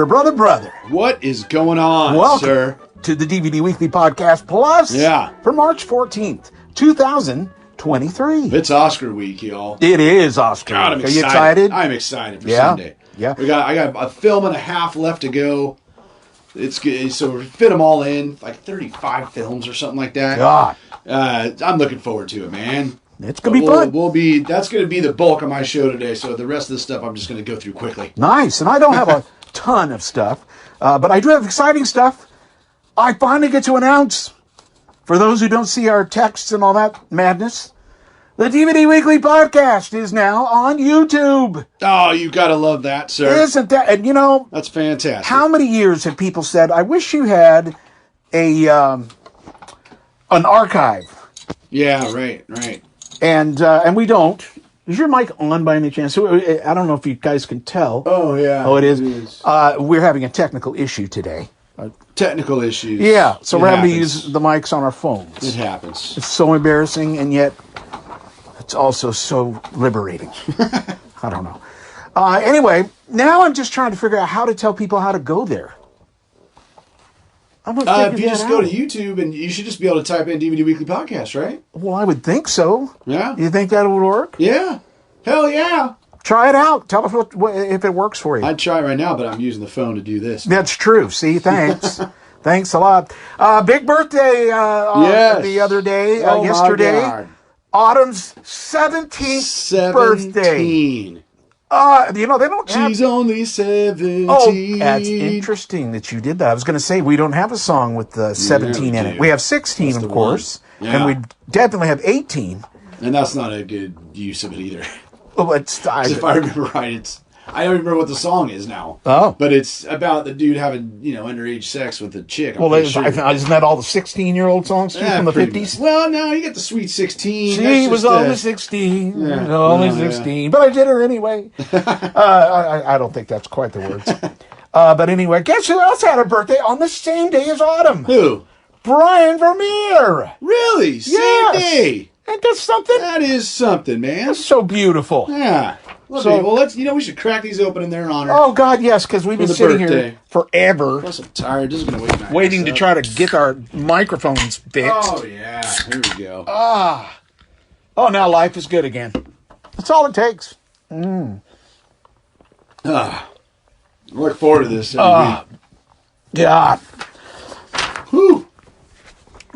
Brother. What is going on, Welcome sir? to the DVD Weekly Podcast Plus. Yeah. For March 14th, 2023. It's Oscar week, y'all. It is Oscar God, I'm week. excited. Are you excited? I'm excited for Yeah. Sunday. Yeah. I got a film and a half left to go. It's good. So we fit them all in, like 35 films or something like that. God. I'm looking forward to it, man. It's going to be fun. That's going to be the bulk of my show today. So the rest of the stuff I'm just going to go through quickly. Nice. And I don't have a ton of stuff, but I do have exciting stuff. I finally get to announce, for those who don't see our texts and all that madness, the DVD Weekly Podcast is now on YouTube. Oh, you got to love that, sir. Isn't that? And you know, that's fantastic. How many years have people said, I wish you had an archive? Yeah, right. And we don't. Is your mic on by any chance? So, I don't know if you guys can tell. Oh, yeah. Oh, it is. We're having a technical issue today. Technical issues. Yeah, so we're having to happens. use the mics on our phones. It happens. It's so embarrassing, and yet it's also so liberating. I don't know. Anyway, now I'm just trying to figure out how to tell people how to go there. I'm gonna if you just go to YouTube, and you should just be able to type in DVD Weekly Podcast, right? Well, I would think so. Yeah. You think that would work? Yeah. Hell yeah. Try it out. Tell us if it works for you. I'd try right now, but I'm using the phone to do this. That's true. See, thanks. Thanks a lot. Big birthday the other day, yesterday. My God. Autumn's 17th birthday. They don't have... She's only 17. Oh, that's interesting that you did that. I was going to say, we don't have a song with 17 in it. We have 16, that's of course. Yeah. And we definitely have 18. And that's not a good use of it either. Well, if I remember right, I don't remember what the song is now. Oh. But it's about the dude having, underage sex with the chick. Well, isn't that all the 16-year-old songs too, from the 50s? Well, no, you get the Sweet 16. She was only 16. Yeah. Only 16. But I did her anyway. I don't think that's quite the words. But anyway, guess who else had a birthday on the same day as Autumn? Who? Brian Vermeer. Really? Same day? Ain't that something? That is something, man. That's so beautiful. Yeah. Well, we should crack these open in their honor. Oh, God, yes, because we've been sitting here forever. Plus, I'm tired. Just going to waiting to try to get our microphones fixed. Oh, yeah. Here we go. Oh, now life is good again. That's all it takes. Look forward to this every week. God. Whew.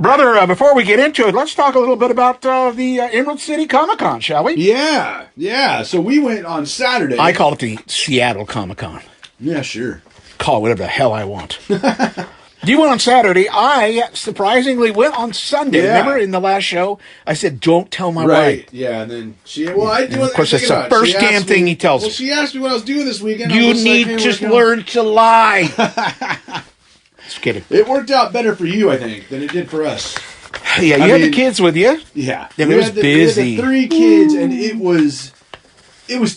Brother, before we get into it, let's talk a little bit about the Emerald City Comic Con, shall we? Yeah. So we went on Saturday. I call it the Seattle Comic Con. Yeah, sure. Call it whatever the hell I want. You went on Saturday. I surprisingly went on Sunday. Yeah. Remember in the last show, I said, don't tell my right. wife. Yeah, and then I do. Of course, that's the first damn thing he tells me. Well, she asked me what I was doing this weekend. You need to learn to lie. Just kidding. It worked out better for you, I think, than it did for us. Yeah, you had the kids with you. Yeah. And it was busy. We had the 3 kids, and it was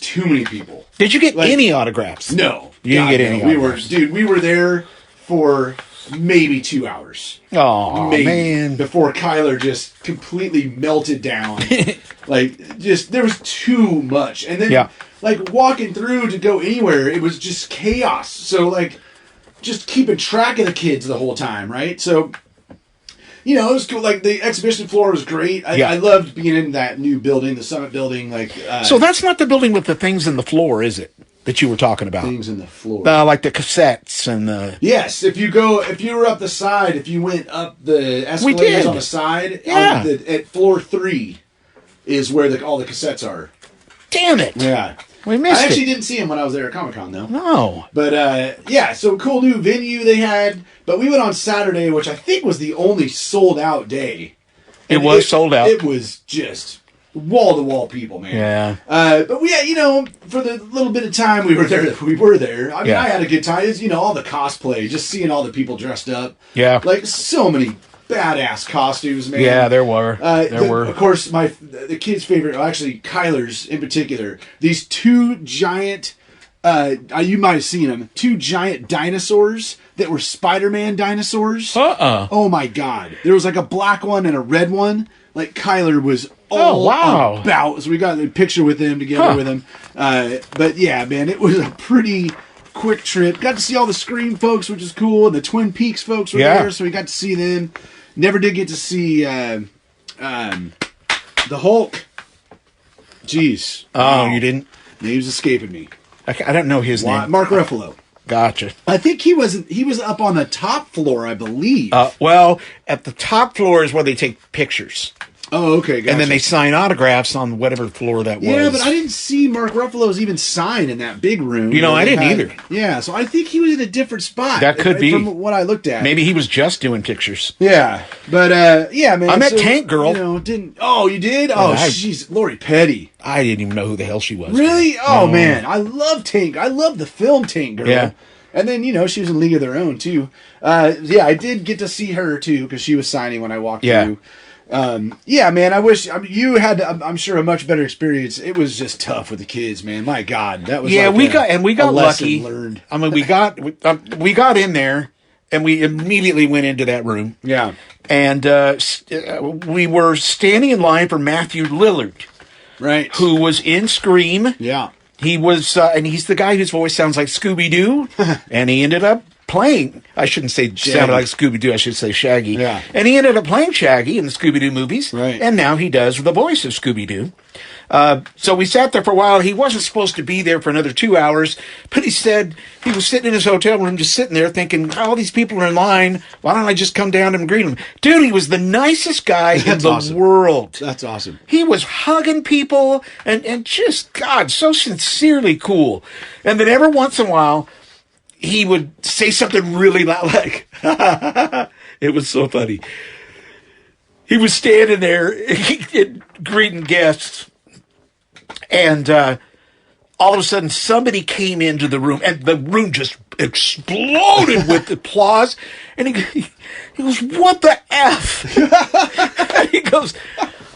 too many people. Did you get any autographs? No. You didn't get any autographs. We were there for maybe 2 hours. Oh, man. Before Kyler just completely melted down. There was too much. And then, walking through to go anywhere, it was just chaos. So, just keeping track of the kids the whole time, right? So, it was cool. The exhibition floor was great. I loved being in that new building, the Summit building. So that's not the building with the things in the floor, is it? That you were talking about? Things in the floor. Like the cassettes and the... Yes, if you were up the side, if you went up the escalators on the side, at floor 3 is where all the cassettes are. Damn it! Yeah. We missed it. I actually didn't see him when I was there at Comic-Con, though. No. But, so cool new venue they had. But we went on Saturday, which I think was the only sold-out day. It was sold out. It was just wall-to-wall people, man. Yeah. But we had, for the little bit of time we were there. I mean, I had a good time. It's, all the cosplay, just seeing all the people dressed up. Yeah. So many badass costumes, man. Yeah, there were. Of course, the kid's favorite, actually Kyler's in particular, these 2 giant, you might have seen them, 2 giant dinosaurs that were Spider-Man dinosaurs. Oh my God. There was a black one and a red one. Kyler was all wow. about. So we got a picture with him together with him. But yeah, man, it was a pretty quick trip. Got to see all the Scream folks, which is cool, and the Twin Peaks folks were there, so we got to see them. Never did get to see the Hulk. Jeez. Oh, you didn't? Name's escaping me. I don't know his name. Mark Ruffalo. Gotcha. I think he was up on the top floor, I believe. Well, at the top floor is where they take pictures. Oh, okay, gotcha. And then they sign autographs on whatever floor that was. Yeah, but I didn't see Mark Ruffalo's even sign in that big room. I didn't either. Yeah, so I think he was in a different spot. That could be. From what I looked at. Maybe he was just doing pictures. Yeah, but yeah, man. I met Tank Girl. Oh, you did? Oh, jeez, Lori Petty. I didn't even know who the hell she was. Really? Oh, man. I love Tank. I love the film Tank Girl. Yeah. And then, she was in League of Their Own, too. Yeah, I did get to see her, too, because she was signing when I walked through. Yeah, man, I wish you had, I'm sure, a much better experience. It was just tough with the kids, man. My God, that was we got lucky. Learned. I mean, we got in there, and we immediately went into that room. Yeah, and we were standing in line for Matthew Lillard, right, who was in Scream. Yeah, he was, and he's the guy whose voice sounds like Scooby Doo, and he ended up playing, I shouldn't say sounded like Scooby-Doo, I should say Shaggy. Yeah. And he ended up playing Shaggy in the Scooby-Doo movies. Right. And now he does the voice of Scooby-Doo. So we sat there for a while. He wasn't supposed to be there for another 2 hours, but he said he was sitting in his hotel room just sitting there thinking, all these people are in line. Why don't I just come down and greet them? Dude, he was the nicest guy in the world. That's awesome. He was hugging people and just, God, so sincerely cool. And then every once in a while, he would say something really loud, like, it was so funny. He was standing there greeting guests, and all of a sudden somebody came into the room, and the room just exploded with applause. And he goes, "What the F?" And he goes,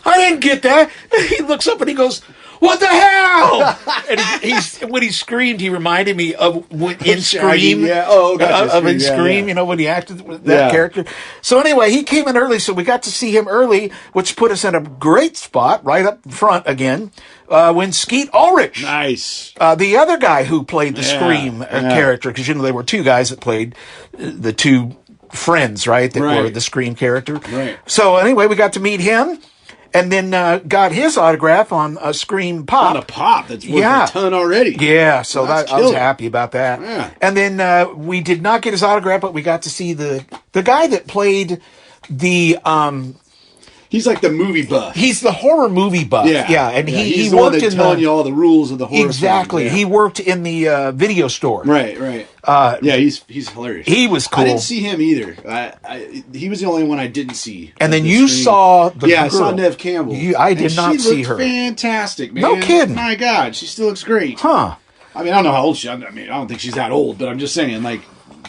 "I didn't get that." And he looks up and he goes, "What the hell?" And when he screamed, he reminded me of in Scream. Yeah. Oh, gotcha. In Scream, when he acted with that character. So anyway, he came in early, so we got to see him early, which put us in a great spot right up front again. When Skeet Ulrich, nice, the other guy who played the Scream character, because there were two guys that played the two friends, right? That were the Scream character. Right. So anyway, we got to meet him. And then got his autograph on a Scream Pop. On a Pop that's worth a ton already. Yeah, so I was happy about that. Yeah. And then we did not get his autograph, but we got to see the guy that played the... He's like the movie buff. He's the horror movie buff. Yeah, and he's he the worked one that's telling you all the rules of the horror. Exactly. Films. Yeah. He worked in the video store. Right. Yeah, he's hilarious. He was cool. I didn't see him either. He was the only one I didn't see. And then you saw the girl. I saw Neve Campbell. I did not see her. Fantastic, man. No kidding. My God, she still looks great. Huh. I mean, I don't know how old she is. I mean, I don't think she's that old, but I'm just saying, like,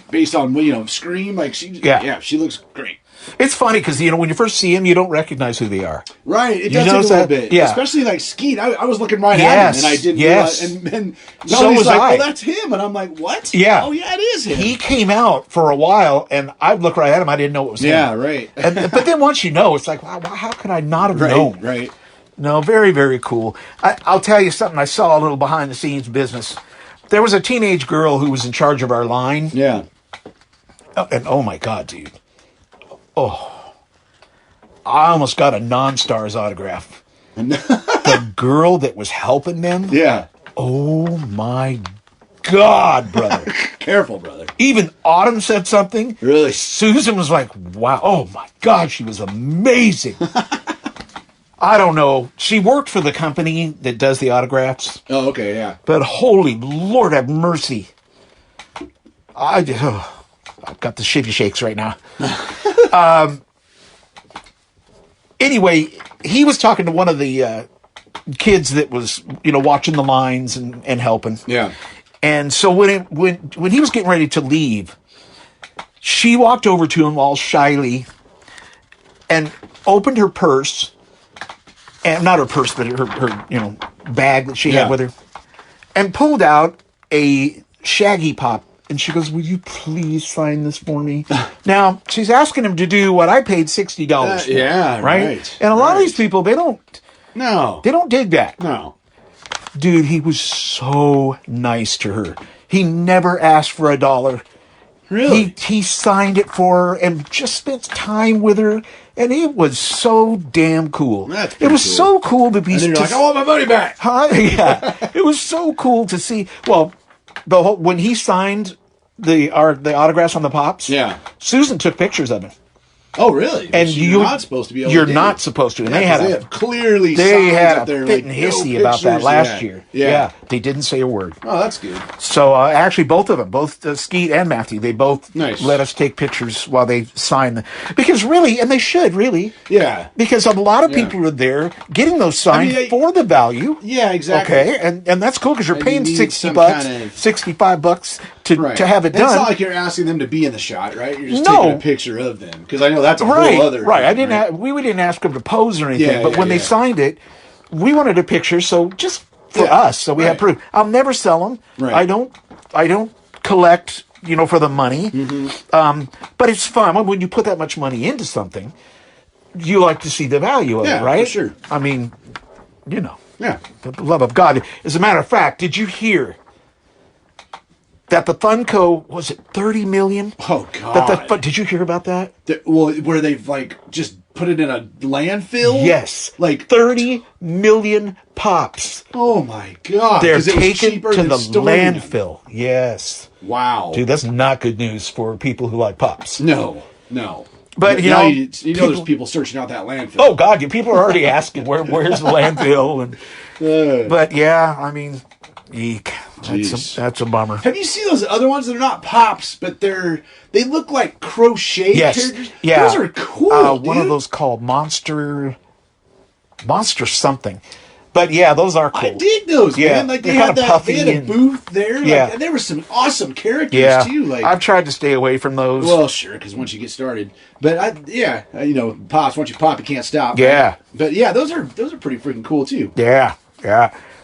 based on, Scream, like, she looks great. It's funny because, when you first see them, you don't recognize who they are. Right. It does take a little bit. Yeah. Especially like Skeet. I was looking right at him and I didn't realize. And so was like, I. "Oh, that's him." And I'm like, "What?" Yeah. Oh, yeah, it is him. He came out for a while and I'd look right at him. I didn't know it was him. Yeah, right. But then once you know, it's like, wow, how could I not have known? Right. No, very, very cool. I'll tell you something. I saw a little behind the scenes business. There was a teenage girl who was in charge of our line. Yeah. And oh my God, dude. Oh. I almost got a non-star's autograph. The girl that was helping them. Yeah. Oh my God, brother. Careful, brother. Even Autumn said something. Really? Susan was like, wow. Oh my God, she was amazing. I don't know. She worked for the company that does the autographs. Oh, okay, yeah. But holy Lord have mercy. I've got the shitty shakes right now. Anyway, he was talking to one of the kids that was, watching the lines and helping. Yeah. And so when he was getting ready to leave, she walked over to him all shyly and opened her purse, and not her purse, but her bag that she had with her, and pulled out a Shaggy Pop. And she goes, "Will you please sign this for me?" Now, she's asking him to do what I paid $60 for. Yeah, right. And a lot of these people, they don't No. They don't dig that. No. Dude, he was so nice to her. He never asked for $1. Really? He signed it for her and just spent time with her, and it was so damn cool. That's it pretty was cool. so cool to be. And then you're like, I want my money back. Huh? Yeah, it was so cool to see. Well, when he signed the autographs on the Pops. Yeah. Susan took pictures of him. Oh, really? And you're not supposed to be able You're to do not it. supposed to. And Yeah, they had they have clearly signs had up there a like, fit and hissy no about that pictures. last year. Yeah. They didn't say a word. Oh, that's good. So actually, both of them, both Skeet and Matthew, they both Nice. let us take pictures while they sign them. Because really, and they should really. Yeah. Because a lot of people are there getting those signed for the value. Yeah, exactly. Okay, and that's cool because you're paying you need $60, kind of- $65 to have it And done. it's not like you're asking them to be in the shot, right? You're just No. taking a picture of them. Because I know that's a Right, whole other right. thing, We didn't ask them to pose or anything, Yeah, but yeah, when they yeah. signed it, we wanted a picture, so just for Yeah, us, so we had right. proof. I'll never sell them. Right. I don't collect, for the money. Mm-hmm. But it's fun when you put that much money into something. You like to see the value of Yeah, it, right? for sure. I mean, Yeah. the love of God. As a matter of fact, did you hear that the Funko was it 30 million? Oh, God. Did you hear about that? Well, where they've, just put it in a landfill? Yes. Like 30 million pops. Oh, my God. They're 'Cause it was taken cheaper to than the storing them. landfill. Yes. Wow. Dude, that's not good news for people who like pops. No. But, now people, there's people searching out that landfill. Oh, God, people are already asking, where's the landfill? But, yeah, I mean, eek. That's a bummer. Have you seen those other ones that are not pops, but they look like crochet characters? Yeah. Those are cool, One of those called Monster something. But yeah, those are cool. I dig those, Yeah, man. Like they they're had kinda puffy they had a and- booth there. Yeah. And there were some awesome characters too. Like I've tried to stay away from those. well, sure, because once you get started, but pops. Once you pop, you can't stop. Yeah. Right? But yeah, those are pretty freaking cool too. Yeah.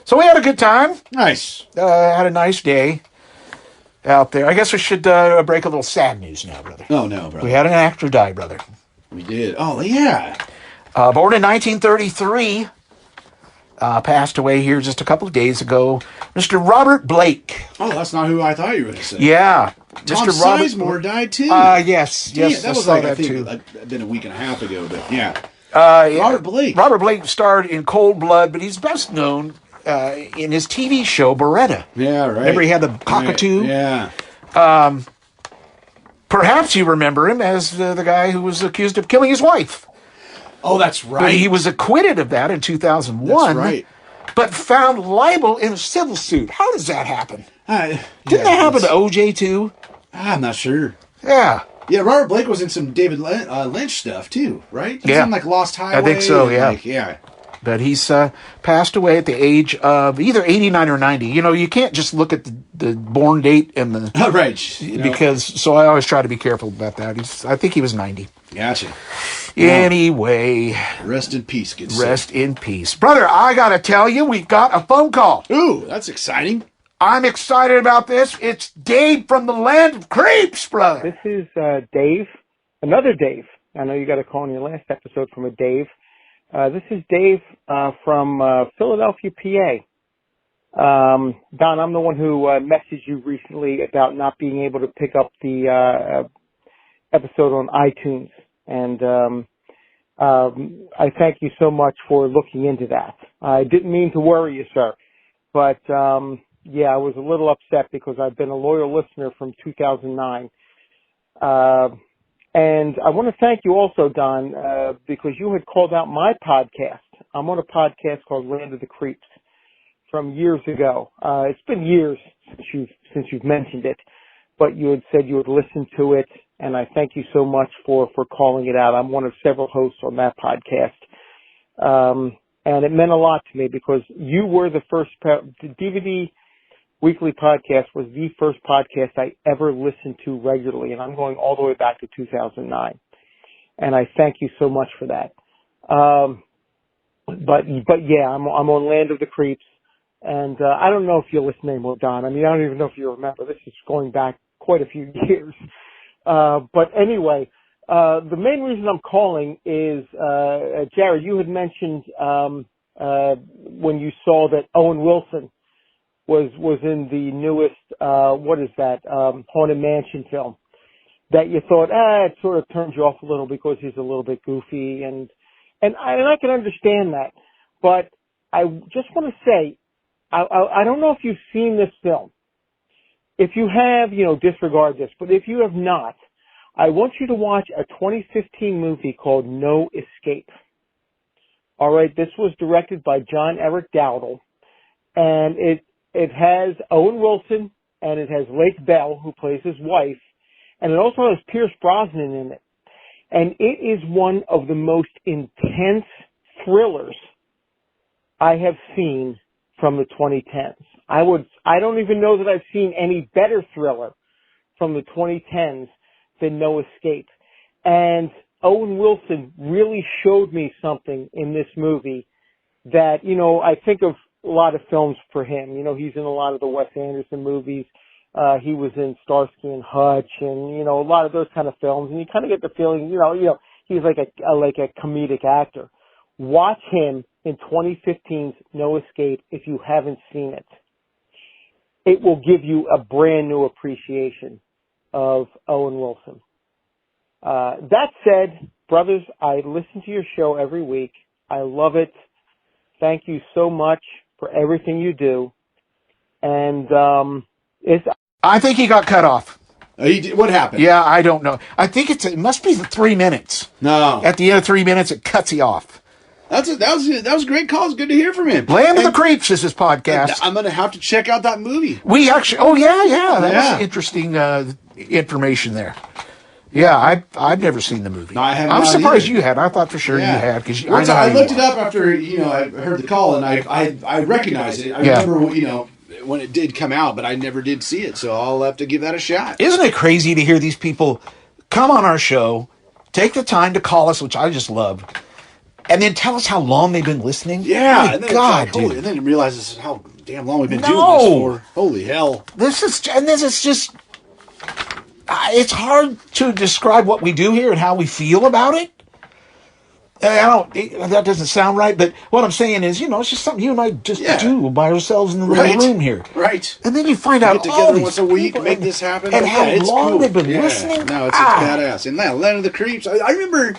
So we had a good time. Nice. Had a nice day out there. I guess we should break a little sad news now, brother. Oh no, brother. We had an actor die, brother. We did. Oh yeah. Born in 1933. Passed away here just a couple of days ago. Mr. Robert Blake. Oh, that's not who I thought you were going to say. Yeah. Tom Mr. Robert Sizemore died too. Yes. Damn, Yes. that was saw like I that think too. been a week and a half ago, but yeah. Yeah. Robert Blake. Robert Blake starred in Cold Blood, but he's best known in his TV show Beretta. Yeah, right. Remember he had the cockatoo? Right. Yeah. Perhaps you remember him as the guy who was accused of killing his wife. Oh, that's right. But he was acquitted of that in 2001. That's right. But found liable in a civil suit. How does that happen? Didn't that happen to OJ too? I'm not sure. Yeah. Yeah, Robert Blake was in some David Lynch stuff too, right? He's Yeah. in like Lost Highway. I think so, and, yeah. Yeah. But he's passed away at the age of either 89 or 90. You can't just look at the born date and the... Right. Because, so I always try to be careful about that. I think he was 90. Gotcha. Anyway, Rest in peace, good rest in peace. Brother, I got to tell you, we've got a phone call. Ooh, that's exciting. I'm excited about this. It's Dave from the Land of Creeps, brother. This is Dave, another Dave. I know you got a call in your last episode from a Dave. This is Dave from Philadelphia, PA. Don, I'm the one who messaged you recently about not being able to pick up the episode on iTunes. And I thank you so much for looking into that. I didn't mean to worry you, sir. But, yeah, I was a little upset because I've been a loyal listener from 2009. And I want to thank you also, Don, because you had called out my podcast. I'm on a podcast called Land of the Creeps from years ago. It's been years since you've mentioned it, but you had said you would listen to it, and I thank you so much for calling it out. I'm one of several hosts on that podcast. And it meant a lot to me because you were the first, the DVD Weekly podcast was the first podcast I ever listened to regularly, and I'm going all the way back to 2009. And I thank you so much for that. But yeah, I'm on Land of the Creeps, and I don't know if you listen anymore, Don. I mean, I don't even know if you remember. This is going back quite a few years. But anyway, the main reason I'm calling is, Jared, you had mentioned when you saw that Owen Wilson was in the newest, Haunted Mansion film, that you thought, it sort of turns you off a little because he's a little bit goofy, and I can understand that. But I just want to say, I don't know if you've seen this film. If you have, disregard this. But if you have not, I want you to watch a 2015 movie called No Escape. All right, this was directed by John Eric Dowdle, and it has Owen Wilson, and it has Lake Bell, who plays his wife, and it also has Pierce Brosnan in it. And it is one of the most intense thrillers I have seen from the 2010s. I don't even know that I've seen any better thriller from the 2010s than No Escape. And Owen Wilson really showed me something in this movie that, I think of a lot of films for him. He's in a lot of the Wes Anderson movies. He was in Starsky and Hutch and, a lot of those kind of films. And you kind of get the feeling, he's like a comedic actor. Watch him in 2015's No Escape if you haven't seen it. It will give you a brand new appreciation of Owen Wilson. That said, brothers, I listen to your show every week. I love it. Thank you so much for everything you do. And I think he got cut off. What happened? Yeah, I don't know. I think it must be the 3 minutes. No. At the end of 3 minutes, it cuts you off. That was a great call. It's good to hear from him. Land of the Creeps is his podcast. I'm going to have to check out that movie. We actually, that was interesting information there. Yeah, I've never seen the movie. No, I have I'm not surprised either. you had. I thought for sure you had because I looked it up after I heard the call and I recognized it. I remember when it did come out, but I never did see it, so I'll have to give that a shot. Isn't it crazy to hear these people come on our show, take the time to call us, which I just love, and then tell us how long they've been listening? Yeah, my and then God, it's like, dude. and then it realizes how damn long we've been doing this for. Holy hell! This is just. It's hard to describe what we do here and how we feel about it. That doesn't sound right, but what I'm saying is, it's just something you and I just do by ourselves in the little room here. Right. And then you find out get all together these once a week, people make this happen. and how it's long cool. they've been listening. No, it's badass. And that Land of the Creeps, I remember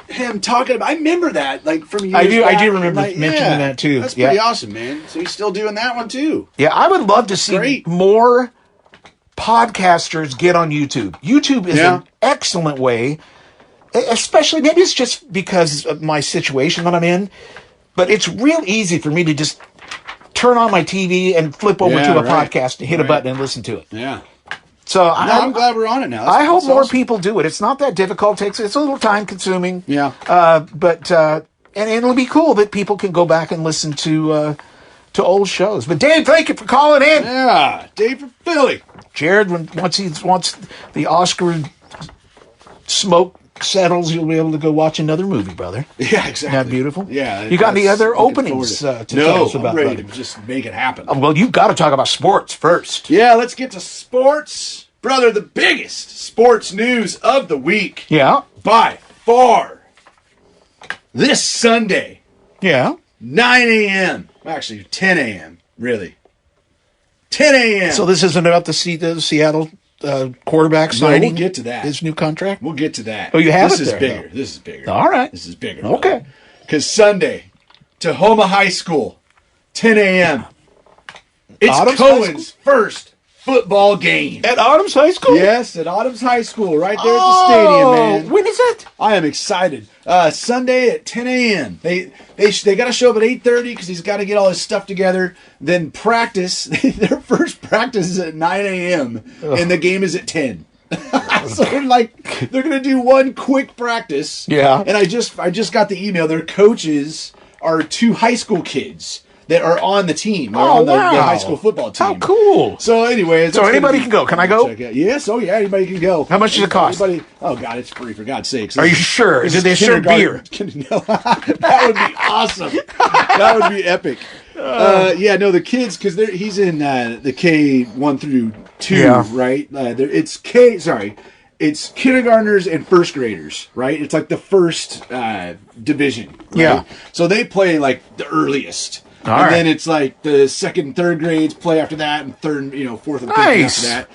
him talking about. I remember that from years back. I do remember mentioning that too. That's pretty awesome, man. So he's still doing that one too. Yeah, I would love to see more podcasters get on YouTube. YouTube is an excellent way, especially maybe it's just because of my situation that I'm in, but it's real easy for me to just turn on my TV and flip over to a podcast and hit a button and listen to it. Yeah. So I'm glad we're on it now. I hope more people do it. It's not that difficult. It's a little time consuming. Yeah. But it'll be cool that people can go back and listen to old shows. But Dave, thank you for calling in. Yeah, Dave from Philly. Jared, once the Oscar smoke settles, you'll be able to go watch another movie, brother. Yeah, exactly. Isn't that beautiful? Yeah. You got any other openings to tell us about? I'm ready to just make it happen. Well, you've got to talk about sports first. Yeah, let's get to sports. Brother, the biggest sports news of the week. Yeah. By far. This Sunday. Yeah. 9 a.m. Actually, 10 a.m. Really. 10 a.m. So this isn't about the Seattle quarterback signing? We'll get to that. His new contract? We'll get to that. Oh, you have this it is there, bigger. This is bigger. All right. This is bigger. Okay. Because Sunday, Tahoma High School, 10 a.m. It's Adams Cohen's first football game. At Adams High School? Yes, at Adams High School, right there at the stadium, man. When is it? I am excited. Sunday at 10 a.m. They got to show up at 8:30 because he's got to get all his stuff together. Then practice. Their first practice is at 9 a.m. and the game is at 10. So they're gonna do one quick practice. Yeah. And I just got the email. Their coaches are two high school kids that are on the team. They're on the high school football team. How cool. So anyways. So anybody can go. Can I go? Yes. Oh yeah, anybody can go. How much does it cost? Oh God, it's free for God's sakes. Are you sure? Did they serve beer? No, that would be awesome. That would be epic. The kids, because he's in the K1 through 2, right? It's it's kindergartners and first graders, right? It's like the first division. Right? Yeah. So they play like the earliest. All and right. then it's like the second and third grades play after that, and third, fourth and fifth Nice. after that.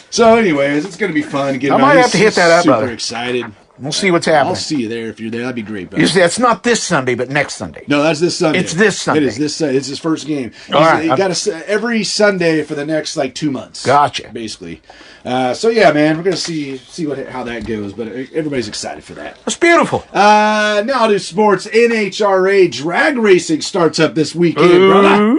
So, anyways, it's going to be fun to get I him might out. have to hit that up, super brother. excited. We'll see what's happening. I'll see you there if you're there. That'd be great, buddy. You see, it's not this Sunday, but next Sunday. No, that's this Sunday. It's this Sunday. It is this Sunday. It's his first game. All right. He got every Sunday for the next 2 months. Gotcha. Basically. So yeah, man, we're gonna see how that goes, but everybody's excited for that. That's beautiful. Now to sports. NHRA drag racing starts up this weekend, brother,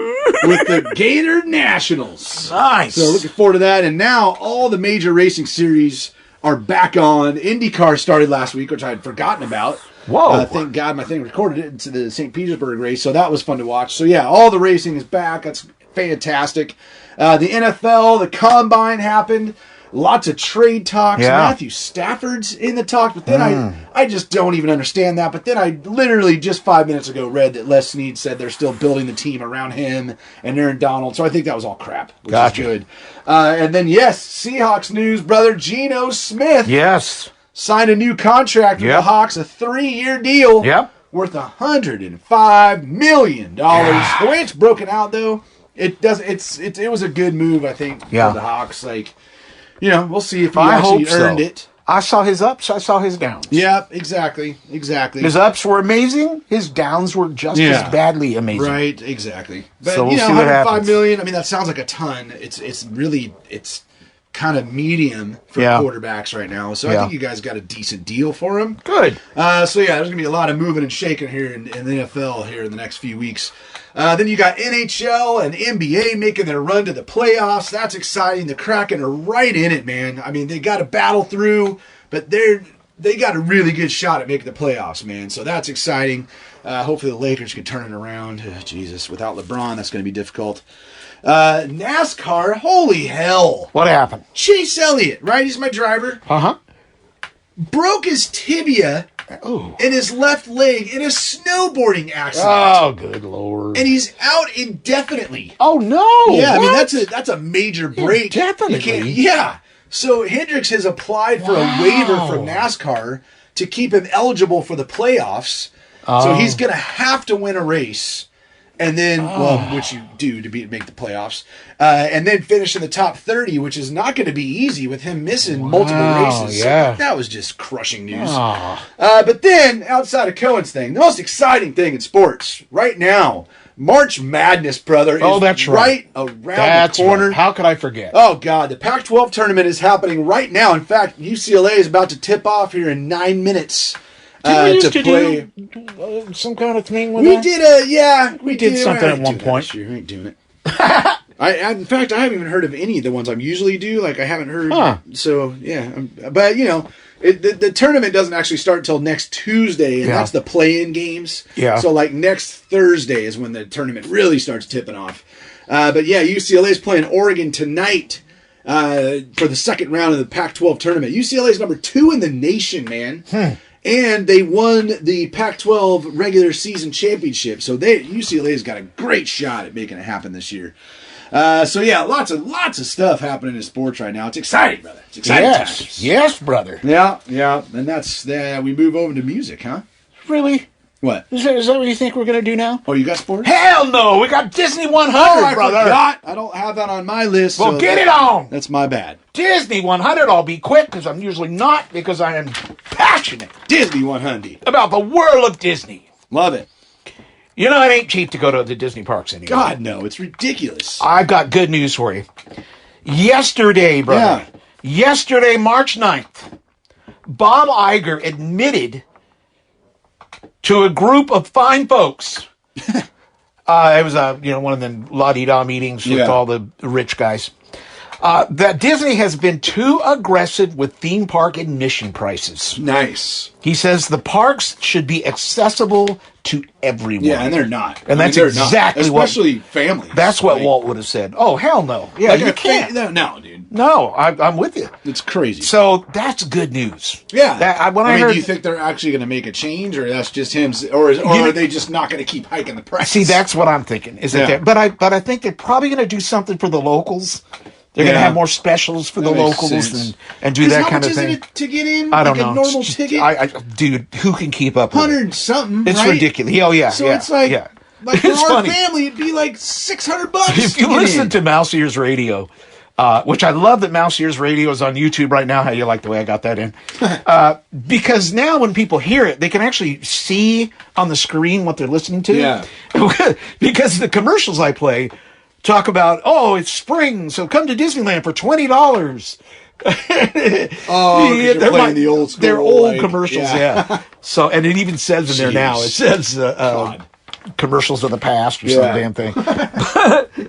with the Gator Nationals. Nice. So looking forward to that. And now all the major racing series are back on. IndyCar started last week, which I had forgotten about. Whoa. Thank God my thing recorded it into the St. Petersburg race, so that was fun to watch. So yeah, all the racing is back. That's fantastic. The NFL, the Combine happened. Lots of trade talks. Yeah. Matthew Stafford's in the talk, but then I just don't even understand that. But then I literally just 5 minutes ago read that Les Snead said they're still building the team around him and Aaron Donald. So I think that was all crap, which Gotcha. is good. And then, yes, Seahawks news, brother. Geno Smith Yes. signed a new contract with Yep. the Hawks, a 3-year deal Yep. worth $105 million. The way it's broken out, though, it was a good move, I think, Yeah. for the Hawks. We'll see if he I actually hope so. earned it. I saw his ups. I saw his downs. Yeah, exactly. His ups were amazing. His downs were just Yeah. as badly amazing. Right, exactly. But So we'll see what $105 happens. million. I mean, that sounds like a ton. It's kind of medium for Yeah. quarterbacks right now. So I Yeah. think you guys got a decent deal for him. Good. So yeah, there's gonna be a lot of moving and shaking here in the NFL here in the next few weeks. Then you got NHL and NBA making their run to the playoffs. That's exciting. The Kraken are right in it, man. I mean, they got to battle through, but they got a really good shot at making the playoffs, man. So that's exciting. Hopefully the Lakers can turn it around. Jesus, without LeBron, that's going to be difficult. NASCAR, holy hell. What happened? Chase Elliott, right? He's my driver. Uh-huh. Broke his tibia Oh. in his left leg in a snowboarding accident. Oh, good Lord. And he's out indefinitely. Oh, no. Yeah, I mean What? that's a major break. Indefinitely? Yeah. So Hendricks has applied for a waiver from NASCAR to keep him eligible for the playoffs. So he's going to have to win a race. And then, which you do to make the playoffs, and then finish in the top 30, which is not going to be easy with him missing multiple races. Yeah. So that was just crushing news. But then, outside of Cohen's thing, the most exciting thing in sports right now, March Madness, brother, is that's right. around That's the corner. right. How could I forget? Oh, God. The Pac-12 tournament is happening right now. In fact, UCLA is about to tip off here in 9 minutes. Didn't we used to to play. do some kind of thing with We that? did We did something I at ain't one doing that point. this year. We ain't doing it. In fact, I haven't even heard of any of the ones I usually do. I haven't heard. Huh. So, yeah. But, the tournament doesn't actually start until next Tuesday, and Yeah. that's the play-in games. Yeah. So, next Thursday is when the tournament really starts tipping off. But, yeah, UCLA is playing Oregon tonight for the second round of the Pac-12 tournament. UCLA is number 2 in the nation, man. And they won the Pac-12 regular season championship, so UCLA's got a great shot at making it happen this year. So yeah, lots of stuff happening in sports right now. It's exciting, brother. It's exciting times. Yes, brother. Yeah. And that's we move over to music, huh? Really? What? Is that what you think we're going to do now? Oh, you got sports? Hell no! We got Disney 100, I brother. forgot. I don't have that on my list. Well, so get it on. That's my bad. Disney 100. I'll be quick because I'm usually not, because I am passionate Disney 100. about the world of Disney. Love it. You know, it ain't cheap to go to the Disney parks anymore. God, no. It's ridiculous. I've got good news for you. Yesterday, brother. Yesterday, March 9th, Bob Iger admitted to a group of fine folks. It was one of them la-di-da meetings with all the rich guys. That Disney has been too aggressive with theme park admission prices. Nice. He says the parks should be accessible to everyone. Yeah, and they're not. And that's they're not. exactly what- Especially families. That's what Like- Walt would have said. Oh, hell no. Yeah, you can't. No, dude. No, I'm with you. It's crazy. So that's good news. Yeah. When I mean, heard, do you think they're actually going to make a change, or that's just him, or are they just not going to keep hiking the price? see, that's what I'm thinking. Is that Yeah. but I think they're probably going to do something for the locals. They're going to Yeah. have more specials for the That makes locals sense. and do that How kind much of thing. is it to get in? I don't like know. a normal It's just- ticket? dude, who can keep up with it? 100 something. It's right? ridiculous. Oh, yeah. So yeah, it's like, yeah. like for It's our funny. family, it'd be like $600. If you listen to Mouse Ears Radio, which I love that Mouse Ears Radio is on YouTube right now. How you like the way I got that in? Because now when people hear it, they can actually see on the screen what they're listening to. Yeah. Because the commercials I play talk about, oh, it's spring, so come to Disneyland for $20. Oh, 'cause you're They're playing the old school, They're old like, commercials, yeah. yeah. So, and it even says in there now, it Jeez. says commercials of the past or some Yeah. damn thing.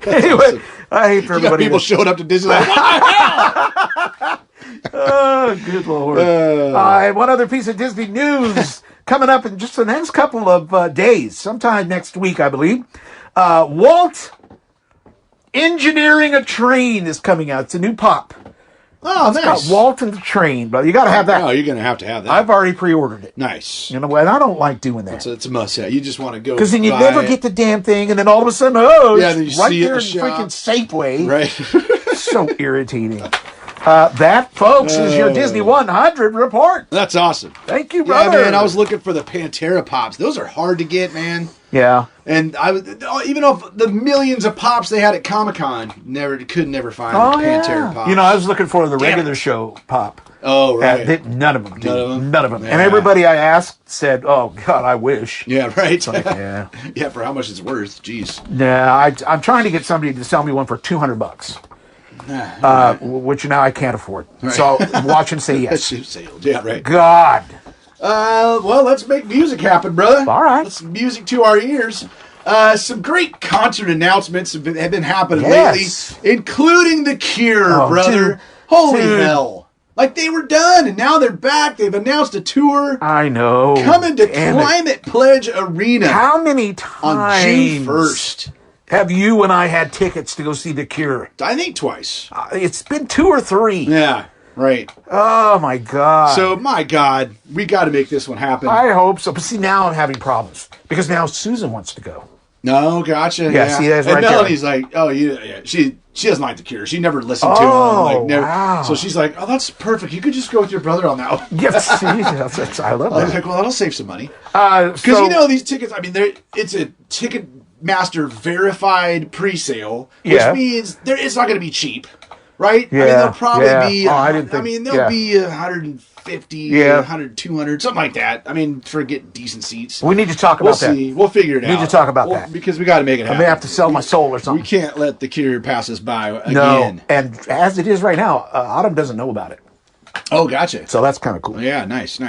Anyway, awesome. I hate for You got everybody. people showing up to Disneyland. Oh, good Lord. One other piece of Disney news coming up in just the next couple of days, sometime next week, I believe. Walt Engineering a Train is coming out. It's a new pop. Oh, Got nice. Walt and the Train, but you got to have that. Oh, you're going to have that. I've already pre-ordered it. Nice. You know, and I don't like doing that. So it's a must have. You just want to go. Because then you buy never it. get the damn thing, and then all of a sudden, oh, Yeah, it's then you right see it in there in the shop. freaking Safeway. Right. So irritating. That, folks, is your Disney 100 report. That's awesome. Thank you, Yeah, brother. man. I was looking for the Pantera pops. Those are hard to get, man. Yeah. And I was even of the millions of pops they had at Comic-Con, could never find the Pantera pops. You know, I was looking for the Damn regular it. show pop. Oh, right. None of them, dude. None of 'em? None of them. And Yeah. everybody I asked said, "Oh God, I wish." Yeah, right. Yeah. Yeah, for how much it's worth. Jeez. Yeah, I'm trying to get somebody to sell me one for $200, which now I can't afford. So watch and say yes. Ship sailed. Yeah, right. God. Well, let's make music happen, brother. All right. Let's music to our ears. Some great concert announcements have been happening Yes. lately, including The Cure, Oh, brother. dude. Holy Dude. hell. Like, they were done, and now they're back. They've announced a tour I know. coming to Damn it. Climate Pledge Arena How many on times June 1st. have you and I had tickets to go see The Cure? I think twice. It's been 2 or 3. Yeah, right. Oh my God. So, my God, we got to make this one happen. I hope so. But see, now I'm having problems because now Susan wants to go. No, gotcha. Yeah, see, that's and right there. Melanie's like, oh, yeah. She doesn't like The Cure. She never listened to Oh, him. Like, never. wow. So she's like, oh, that's perfect. You could just go with your brother on that one. Yes, see, I love I was that. like, well, that'll save some money. Because Because you know these tickets. I mean, it's a Ticketmaster verified pre-sale, which Yeah. means it's not going to be cheap, right? I mean, Yeah, they'll probably yeah. be. Oh, I didn't think- they'll yeah. be 150, Yeah. 100, 200, something like that. I mean, for getting decent seats. we need to talk We'll about that. see. We'll figure it out. need to talk about that. because we got to make it I happen. may have to sell my soul or We something. can't let The Cure pass us by again. No, and as it is right now, Autumn doesn't know about it, Oh, gotcha. so that's kind of cool. Yeah, nice.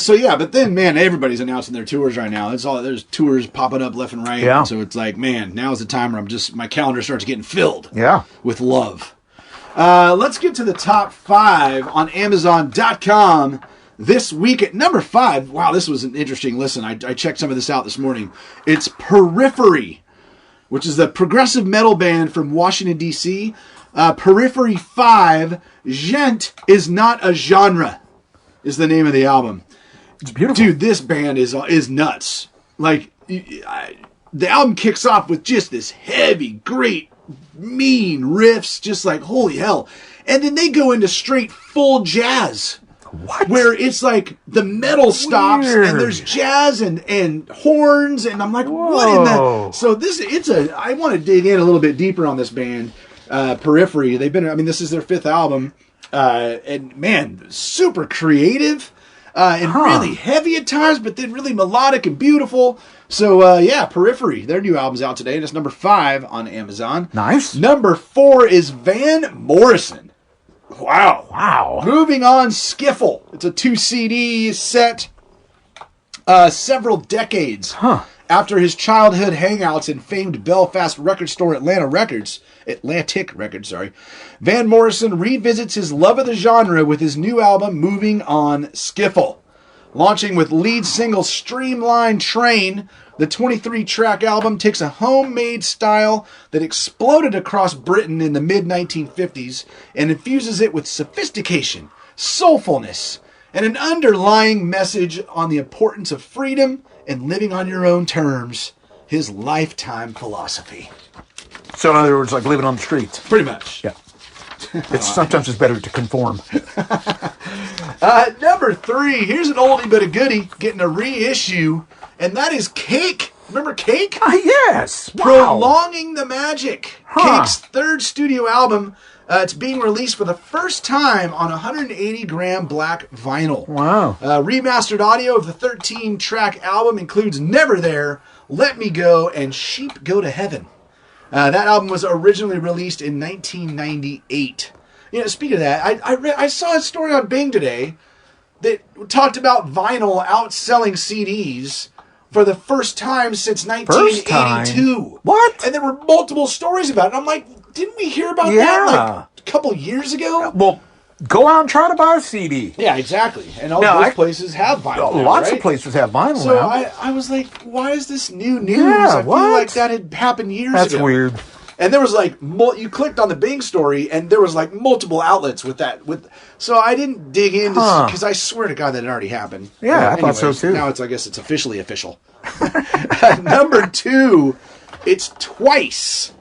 So yeah, but then man, everybody's announcing their tours right now. There's tours popping up left and right. Yeah. So it's like, man, now's the time where my calendar starts getting filled. Yeah. With love. Let's get to the top 5 on Amazon.com this week at number 5. Wow, this was an interesting listen. I checked some of this out this morning. It's Periphery, which is a progressive metal band from Washington, D.C. Periphery 5, Gent is not a genre, is the name of the album. It's beautiful. Dude, this band is nuts. Like, the album kicks off with just this heavy, great, mean riffs, just like, holy hell. And then they go into straight full jazz. What? Where it's like the metal stops Weird. and there's jazz and horns, and I'm like, what in Whoa. the... So I want to dig in a little bit deeper on this band, Periphery. This is their 5th album. And man, super creative and really heavy at times, but then really melodic and beautiful. So yeah, Periphery. Their new album's out today. That's number 5 on Amazon. Nice. Number 4 is Van Morrison. Wow. Wow. Moving on, Skiffle. It's a 2 CD set. Several decades after his childhood hangouts in famed Belfast record store Atlantic Records, Van Morrison revisits his love of the genre with his new album, Moving On, Skiffle. Launching with lead single Streamline Train, the 23-track album takes a homemade style that exploded across Britain in the mid-1950s and infuses it with sophistication, soulfulness, and an underlying message on the importance of freedom and living on your own terms, his lifetime philosophy. So in other words, like living on the streets. Pretty much. Yeah. Sometimes it's better to conform. Number 3, here's an oldie but a goodie getting a reissue, and that is Cake. Remember Cake? Yes. Wow. Prolonging the Magic. Huh. Cake's third studio album. It's being released for the first time on 180-gram black vinyl. Wow. Remastered audio of the 13-track album includes Never There, Let Me Go, and Sheep Go to Heaven. That album was originally released in 1998. Speaking of that, I saw a story on Bing today that talked about vinyl outselling CDs for the first time since 1982. What? And there were multiple stories about it. I'm like, didn't we hear about that like a couple years ago? Well, go out and try to buy a CD. Yeah, exactly. And all those places have vinyl now, Lots right? of places have vinyl So now. I was like, why is this new news? Yeah, I feel what? like that had happened years ago. That's weird. And there was like, you clicked on the Bing story, and there was like multiple outlets with that. So I didn't dig into because I swear to God that it already happened. Yeah, I thought so Anyways, too. Now I guess it's officially official. Number 2, it's Twice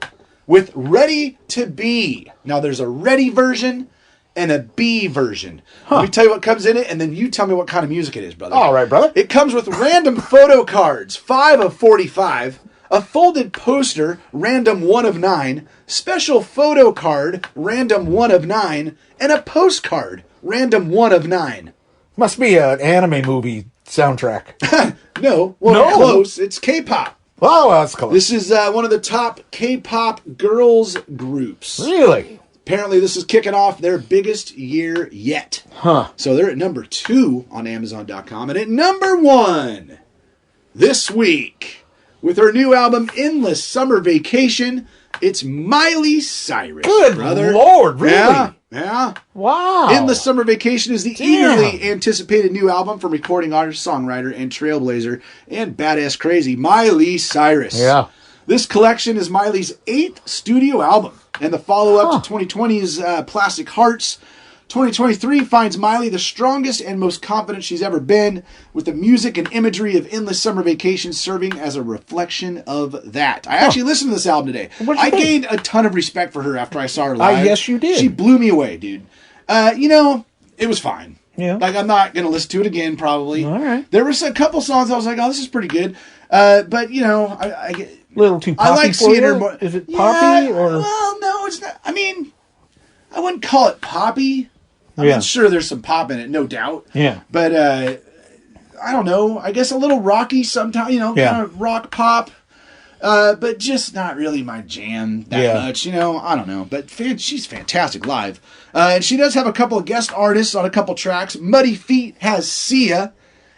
with Ready to Be. Now there's a Ready version and a B version. Let me tell you what comes in it, and then you tell me what kind of music it is, brother. All right, brother. It comes with random photo cards, 5 of 45, a folded poster, random 1 of 9, special photo card, random 1 of 9, and a postcard, random 1 of 9. Must be an anime movie soundtrack. No, close. It's K-pop. Oh, that's close. This is one of the top K-pop girls groups. Really? Apparently, this is kicking off their biggest year yet. Huh. So they're at number 2 on Amazon.com. And at number 1 this week, with her new album, Endless Summer Vacation, it's Miley Cyrus. Good brother. Lord, really? Yeah. Wow. Endless Summer Vacation is the eagerly anticipated new album from recording artist, songwriter, and trailblazer, and badass crazy Miley Cyrus. Yeah. This collection is Miley's 8th studio album, and the follow-up to 2020's Plastic Hearts. 2023 finds Miley the strongest and most confident she's ever been, with the music and imagery of Endless Summer Vacation serving as a reflection of that. I actually listened to this album today. I gained a ton of respect for her after I saw her live. Yes, you did. She blew me away, dude. It was fine. Yeah. Like, I'm not going to listen to it again, probably. All right. There was a couple songs I was like, oh, this is pretty good. But, I get... Little too poppy I like for seeing you? her more. Is it poppy or? Well, no, it's not. I mean, I wouldn't call it poppy. I mean, sure, there's some pop in it, no doubt. Yeah. But I don't know. I guess a little rocky sometimes. Kind of rock pop. But just not really my jam that much. I don't know. But she's fantastic live. And she does have a couple of guest artists on a couple tracks. Muddy Feet has Sia.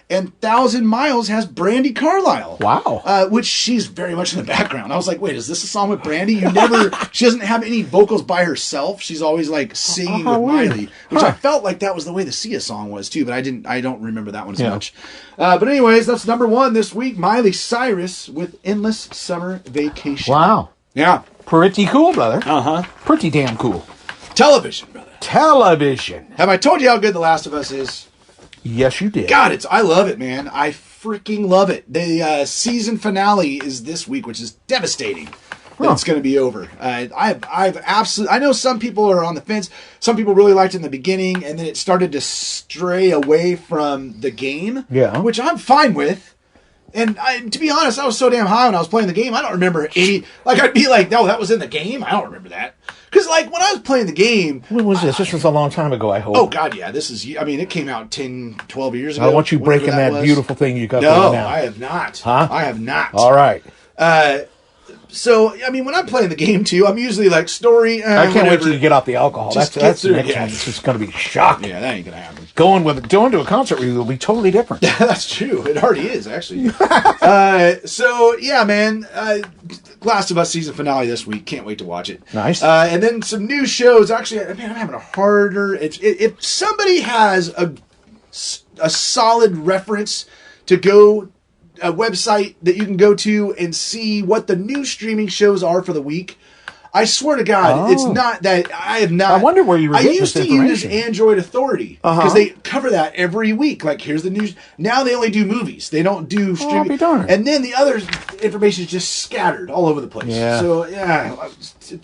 And 1,000 Miles has Brandy Carlisle. Wow. Which she's very much in the background. I was like, wait, is this a song with Brandy? She doesn't have any vocals by herself. She's always like singing with Miley. Which I felt like that was the way the Sia song was too, but I don't remember that one as much. But anyways, that's number 1 this week. Miley Cyrus with Endless Summer Vacation. Wow. Yeah. Pretty cool, brother. Uh-huh. Pretty damn cool. Television, brother. Television. Have I told you how good The Last of Us is? Yes, you did. God, I love it, man. I freaking love it. The season finale is this week, which is devastating that it's going to be over. I've absolutely. I know some people are on the fence. Some people really liked it in the beginning, and then it started to stray away from the game. Yeah, which I'm fine with. And to be honest, I was so damn high when I was playing the game. I don't remember any. Like, I'd be like, no, that was in the game. I don't remember that. Because, like, when I was playing the game... When was this? This was a long time ago, I hope. Oh, God, yeah. This is... I mean, it came out 10, 12 years ago. I want you breaking that beautiful thing you got there now. No, I have not. Huh? I have not. All right. So, I mean, when I'm playing the game, too, I'm usually like, story... I can't wait till you get off the alcohol. Just That's the get next through, one. It's just going to be shocking. Yeah, that ain't going to happen. Going to a concert with you will be totally different. That's true. It already is, actually. So, yeah, man. Last of Us season finale this week. Can't wait to watch it. Nice. And then some new shows. Actually, man, I'm having a harder... If somebody has a solid reference to go... a website that you can go to and see what the new streaming shows are for the week, I swear to God, it's not that I have not. I wonder where you were I getting used this to use information. Android Authority because they cover that every week. Like, here's the news. Now they only do movies. They don't do streaming. be darned. And then the other information is just scattered all over the place. Yeah. So, yeah,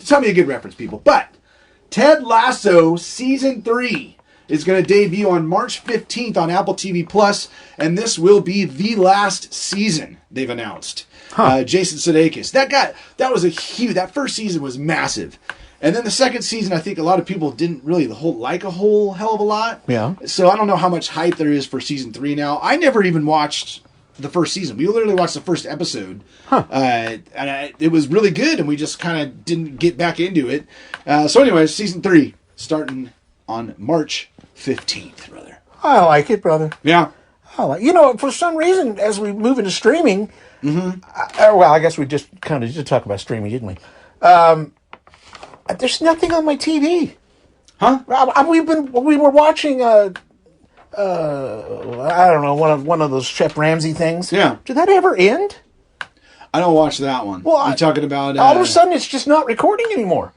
tell me a good reference, people. But Ted Lasso Season 3 is going to debut on March 15th on Apple TV Plus, and this will be the last season, they've announced. Jason Sudeikis. That was a huge, that first season was massive. And then the second season, I think a lot of people didn't really like a whole hell of a lot. Yeah. So I don't know how much hype there is for season 3 now. I never even watched the first season. We literally watched the first episode. It was really good, and we just kind of didn't get back into it. So anyway, season 3 starting on March 15th, brother. I like it, brother. Yeah. For some reason, as we move into streaming, I guess we just kind of did talk about streaming, didn't we? There's nothing on my TV. Huh? We were watching. I don't know, one of those Chef Ramsay things. Yeah. Did that ever end? I don't watch that one. Well, you're talking about all of a sudden it's just not recording anymore.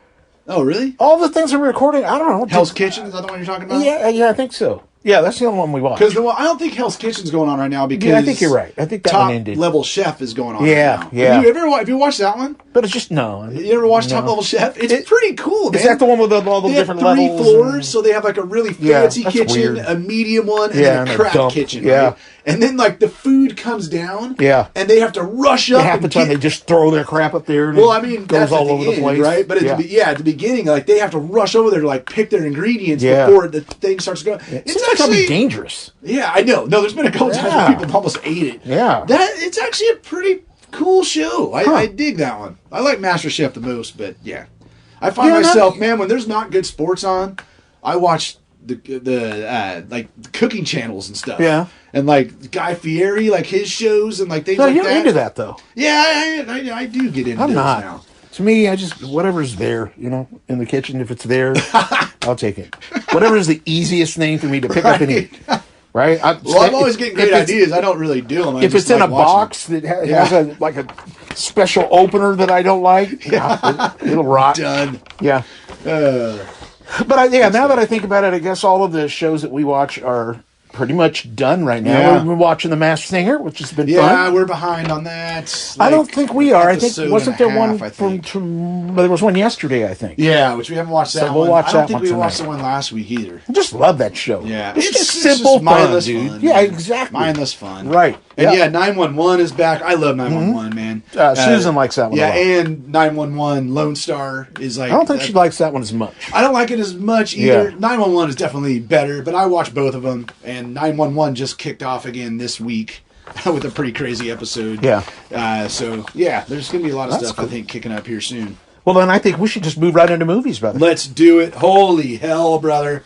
Oh, really? All the things are recording. I don't know. Hell's Kitchen, is that the one you're talking about? Yeah, I think so. Yeah, that's the only one we watched. Because I don't think Hell's Kitchen's going on right now because I think you're right. I think that Top one ended. Level Chef is going on. Yeah, right now. yeah. Have you watched that one? But it's just no. You ever watched Top Level Chef? It's pretty cool, man. Is that the one with all the they different have 3 levels? floors, so they have like a really fancy that's kitchen, weird. a medium one, and Yeah, then a and a crap dump. kitchen. Yeah. Right? And then like the food comes down. Yeah. And they have to rush up. Half the time they just throw their crap up there. And Well, I mean, goes that's all at over the the end, place, right? But at the beginning, like they have to rush over there to like pick their ingredients Yeah. before the thing starts going. It It's seems like that'd actually be dangerous. Yeah, I know. No, there's been a couple times Yeah. where people almost ate it. Yeah. It's actually a pretty cool show. I dig that one. I like MasterChef the most, but yeah. I find myself, man, when there's not good sports on, I watch the like cooking channels and stuff. Yeah. And like Guy Fieri, like his shows and like things No, like you're that. into that though. Yeah, I do get into I'm those not. now. To me, I just whatever's there, in the kitchen. If it's there, I'll take it. Whatever is the easiest thing for me to pick up and eat. Right? I'm always getting great ideas. I don't really do them. If it's in a box that has a special opener that I don't like, it'll rot. Done. Yeah. But now that I think about it, I guess all of the shows that we watch are pretty much done right now. Yeah. We're watching The Masked Singer, which has been Yeah, fun. we're behind on that. I don't think we are. I think episode wasn't and there a one half, I think. from there was one yesterday, I think. Yeah, which we haven't watched that So we'll one. watch I don't that think one we tonight. watched the one last week either. I just love that show. Yeah, It's just it's simple just mindless fun, dude. fun. Yeah, exactly. Mindless fun. Right. And Yeah. 911 is back. I love 911, man. Susan likes that one Yeah, a lot. and 911 Lone Star is like. I don't think she likes that one as much. I don't like it as much either. Yeah. 911 is definitely better, but I watch both of them. And 911 just kicked off again this week with a pretty crazy episode. Yeah. So, yeah, there's going to be a lot of That's stuff, cool. I think, kicking up here soon. Well, then I think we should just move right into movies, brother. Let's do it. Holy hell, brother.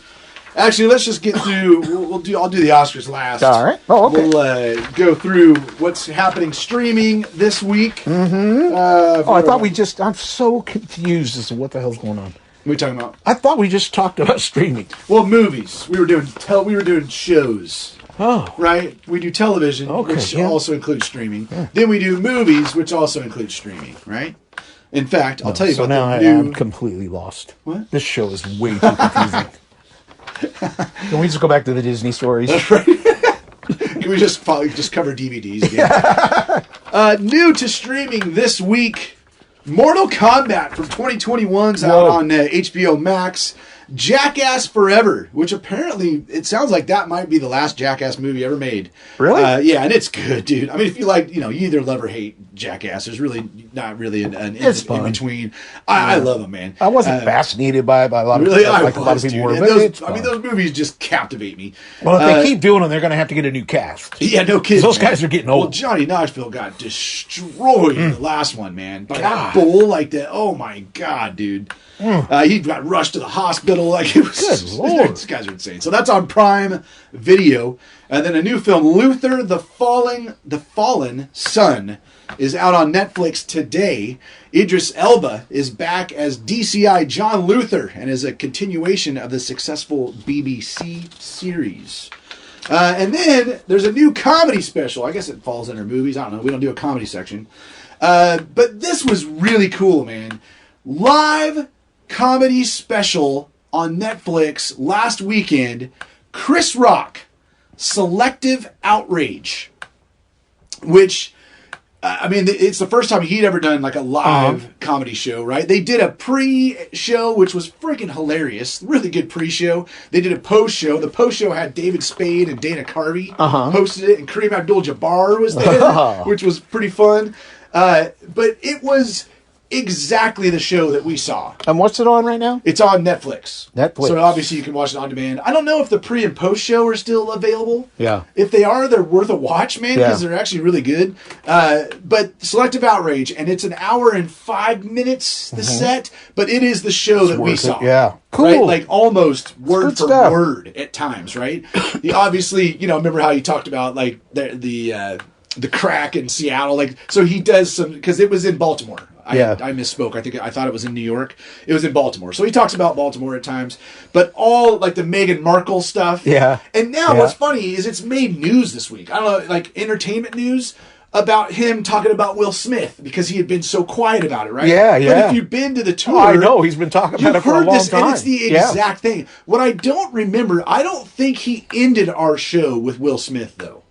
Actually, let's just get through. I'll do the Oscars last. All right. Oh, okay. We'll go through what's happening streaming this week. Mm-hmm. I thought I'm so confused as to what the hell's going on. What are we talking about? I thought we just talked about streaming. Well, movies. We were doing shows. Oh. Right? We do television, Okay, which yeah. also includes streaming. Then we do movies, which also includes streaming, right? In fact, I'll tell you So about now the new... I'm completely lost. What? This show is way too confusing. Can we just go back to the Disney stories? Can we just cover DVDs again? New to streaming this week, Mortal Kombat from 2021's out Whoa. on HBO Max. Jackass Forever, which apparently it sounds like that might be the last Jackass movie ever made. Really? Yeah, and it's good, dude. I mean, if you like, you either love or hate Jackass. There's really not really an It's in fun. between. I love them, man. I wasn't fascinated by it, by a lot of Really, people, like I a lot was, of people dude. were. And But it's I mean, fun. those movies just captivate me. Well, if they keep doing them, they're going to have to get a new cast. Yeah, no kidding. Those man. guys are getting Well, old. Johnny Knoxville got destroyed in the last one, man. By that God. bull like that. Oh my god, dude. He got rushed to the hospital. Like it was. Good Lord. These guys are insane. So that's on Prime Video, and then a new film, Luther: The Fallen Son, is out on Netflix today. Idris Elba is back as DCI John Luther, and is a continuation of the successful BBC series. And then there's a new comedy special. I guess it falls under movies. I don't know. We don't do a comedy section. But this was really cool, man. live comedy special on Netflix last weekend. Chris Rock, Selective Outrage, which, I mean, it's the first time he'd ever done like a live comedy show, right? They did a pre-show, which was freaking hilarious. Really good pre-show. They did a post-show. The post-show had David Spade and Dana Carvey hosted it, and Kareem Abdul-Jabbar was there, which was pretty fun. But it was exactly the show that we saw. And what's it on right now? It's on Netflix. Netflix. So obviously you can watch it on demand. I don't know if the pre and post show are still available. Yeah. If they are, they're worth a watch, man, because they're actually really good. But Selective Outrage, and it's an hour and 5 minutes, the set, but it is the show that we saw. Yeah. Cool. Right? Like almost word for stuff. word at times, right? Obviously, remember how you talked about like the crack in Seattle, like, so he does some, because it was in Baltimore. I misspoke. I thought it was in New York. It was in Baltimore. So he talks about Baltimore at times, but all like the Meghan Markle stuff. Yeah. And now what's funny is it's made news this week. I don't know, like entertainment news about him talking about Will Smith because he had been so quiet about it, right? Yeah, yeah. But if you've been to the tour, I know he's been talking about it for a long time. And it's the exact thing. What I don't remember, I don't think he ended our show with Will Smith though.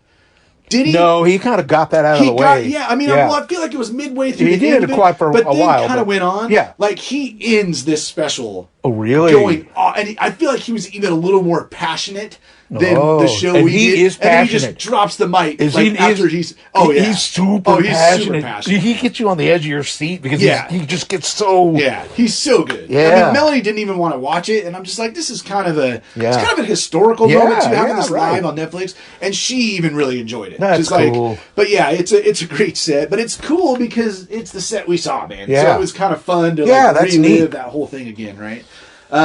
Did he? No, he kind of got that out of the way. Yeah, I mean, I feel like it was midway through. He did it quiet for a while, but then kind of went on. Yeah, like he ends this special. Oh, really? Going on, and I feel like he was even a little more passionate than the show and we he did. is passionate. And then he just drops the mic He's he's super passionate. He gets you on the edge of your seat because he just gets so. Yeah, he's so good. Yeah, I mean, Melanie didn't even want to watch it, and I'm just like, this is kind of a it's kind of a historical moment to having this live on Netflix, and she even really enjoyed it. That's cool. Like, but yeah, it's a great set, but it's cool because it's the set we saw, man. So it was kind of fun to relive that whole thing again, right?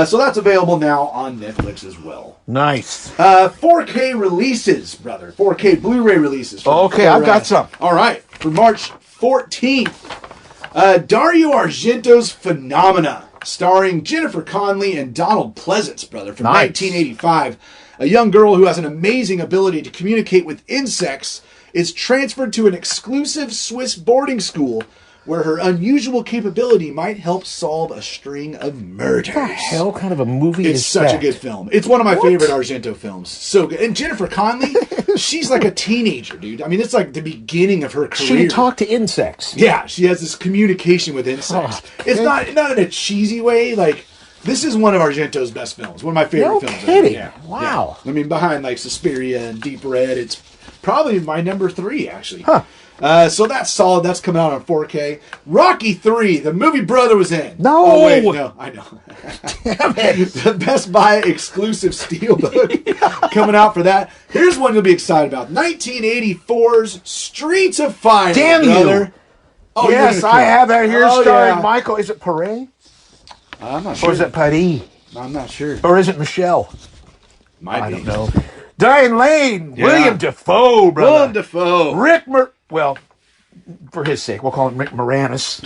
So that's available now on Netflix as well. Nice. 4K releases, brother. 4K Blu-ray releases. Okay, I've got some. All right, for March 14th, Dario Argento's Phenomena, starring Jennifer Connelly and Donald Pleasance, brother, from 1985. A young girl who has an amazing ability to communicate with insects is transferred to an exclusive Swiss boarding school where her unusual capability might help solve a string of murders. What the hell kind of a movie is that? It's such a good film. It's one of my favorite Argento films. So good. And Jennifer Connelly, she's like a teenager, dude. I mean, it's like the beginning of her career. She can talk to insects. Yeah, she has this communication with insects. It's not in a cheesy way. Like, this is one of Argento's best films. One of my favorite films. No kidding. Yeah. Wow. Yeah. I mean, behind like Suspiria and Deep Red, it's probably my number 3, actually. Huh. So that's solid. That's coming out on 4K. Rocky 3, the movie brother was in. No. Oh, wait, no, I know. Damn it. The Best Buy exclusive steelbook coming out for that. Here's one you'll be excited about. 1984's Streets of Fire. Damn brother. You. Oh, yes, I have that here starring Michael. Is it Pare? I'm not sure. Or is it Paris? I'm not sure. Or is it Michelle? I don't know. Diane Lane, William Dafoe, brother. William Dafoe. Well, for his sake, we'll call him Rick Moranis.